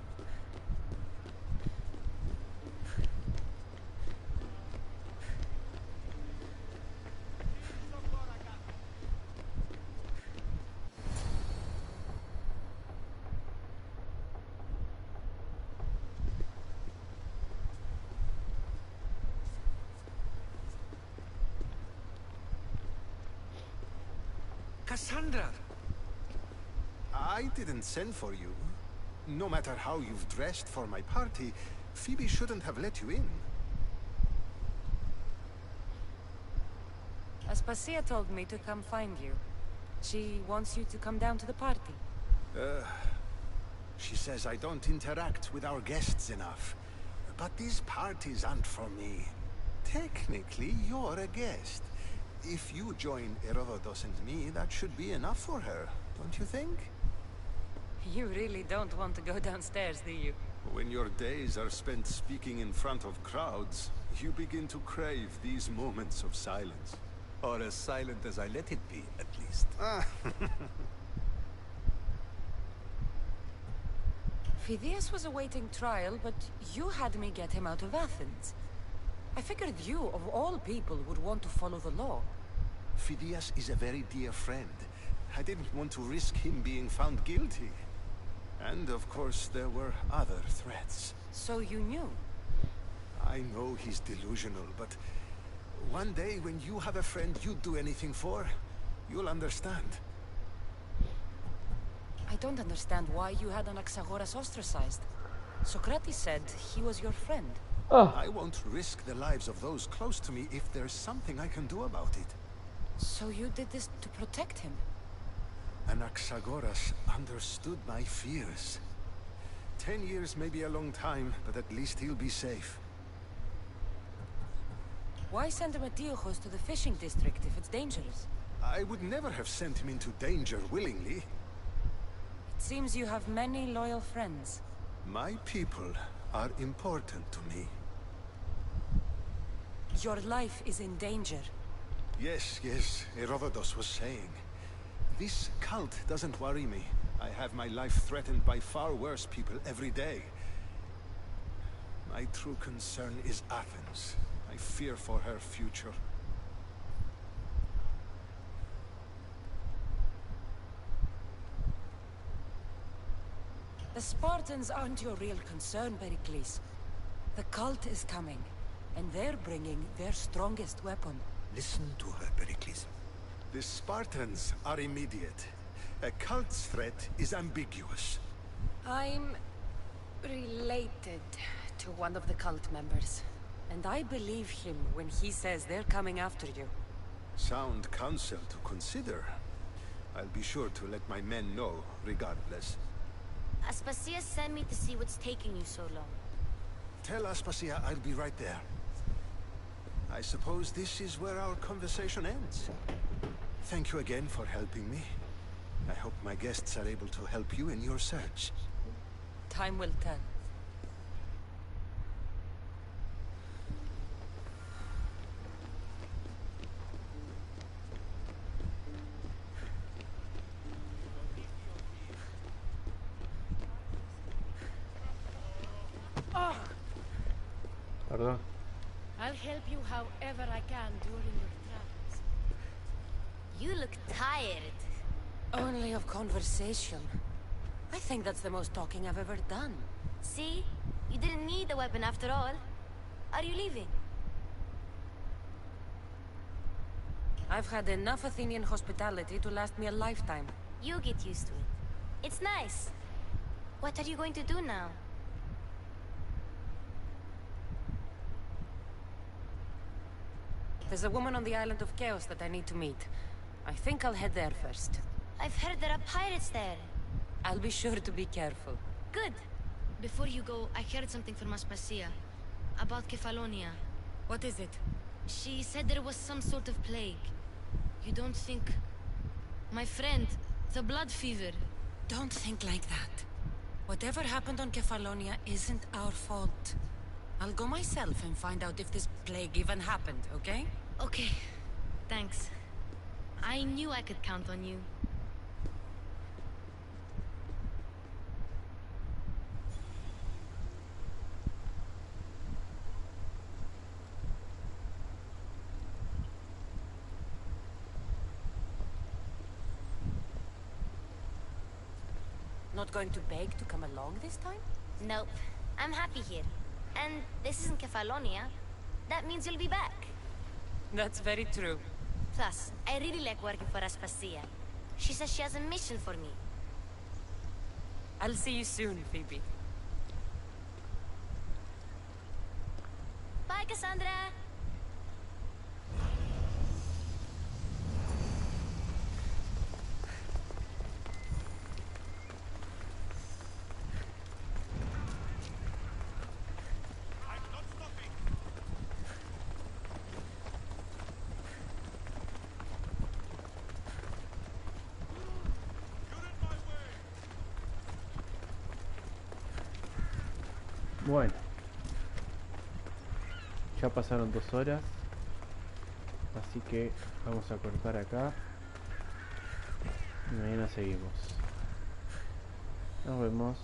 Cassandra! I didn't send for you. No matter how you've dressed for my party, Phoebe shouldn't have let you in. Aspasia told me to come find you. She wants you to come down to the party. She says I don't interact with our guests enough. But these parties aren't for me. Technically, you're a guest. If you join Herodotus and me, that should be enough for her, don't you think? You really don't want to go downstairs, do you? When your days are spent speaking in front of crowds, you begin to crave these moments of silence. Or as silent as I let it be, at least. Phidias was awaiting trial, but you had me get him out of Athens. I figured you, of all people, would want to follow the law. Phidias is a very dear friend. I didn't want to risk him being found guilty. And of course, there were other threats. So you knew? I know he's delusional, but one day when you have a friend you'd do anything for, you'll understand. I don't understand why you had Anaxagoras ostracized. Socrates said he was your friend. I won't risk the lives of those close to me if there's something I can do about it. So you did this to protect him? Anaxagoras understood my fears. 10 years may be a long time, but at least he'll be safe. Why send Metiochos to the fishing district if it's dangerous? I would never have sent him into danger willingly. It seems you have many loyal friends. My people are important to me. Your life is in danger. Yes, Herodotus was saying. This cult doesn't worry me. I have my life threatened by far worse people every day. My true concern is Athens. I fear for her future. The Spartans aren't your real concern, Pericles. The cult is coming, and they're bringing their strongest weapon. Listen to her, Pericles. The Spartans are immediate. A cult's threat is ambiguous. I'm related to one of the cult members, and I believe him when he says they're coming after you. Sound counsel to consider. I'll be sure to let my men know, regardless. Aspasia sent me to see what's taking you so long. Tell Aspasia I'll be right there. I suppose this is where our conversation ends. Thank you again for helping me. I hope my guests are able to help you in your search. Time will tell. Pardon. I'll help you however I can during your travels. You look tired. Only of conversation. I think that's the most talking I've ever done. See? You didn't need the weapon after all. Are you leaving? I've had enough Athenian hospitality to last me a lifetime. You get used to it. It's nice. What are you going to do now? There's a woman on the island of Chaos that I need to meet. I think I'll head there first. I've heard there are pirates there. I'll be sure to be careful. Good. Before you go, I heard something from Aspasia. About Kefalonia. What is it? She said there was some sort of plague. You don't think... My friend, the blood fever. Don't think like that. Whatever happened on Kefalonia isn't our fault. I'll go myself and find out if this plague even happened, okay? Okay. Thanks. I knew I could count on you. Not going to beg to come along this time? Nope. I'm happy here. And this isn't Kefalonia. That means you'll be back. That's very true. Plus, I really like working for Aspasia. She says she has a mission for me. I'll see you soon, Phoebe. Bye, Cassandra. Bueno, ya pasaron 2 horas, así que vamos a cortar acá y mañana seguimos. Nos vemos.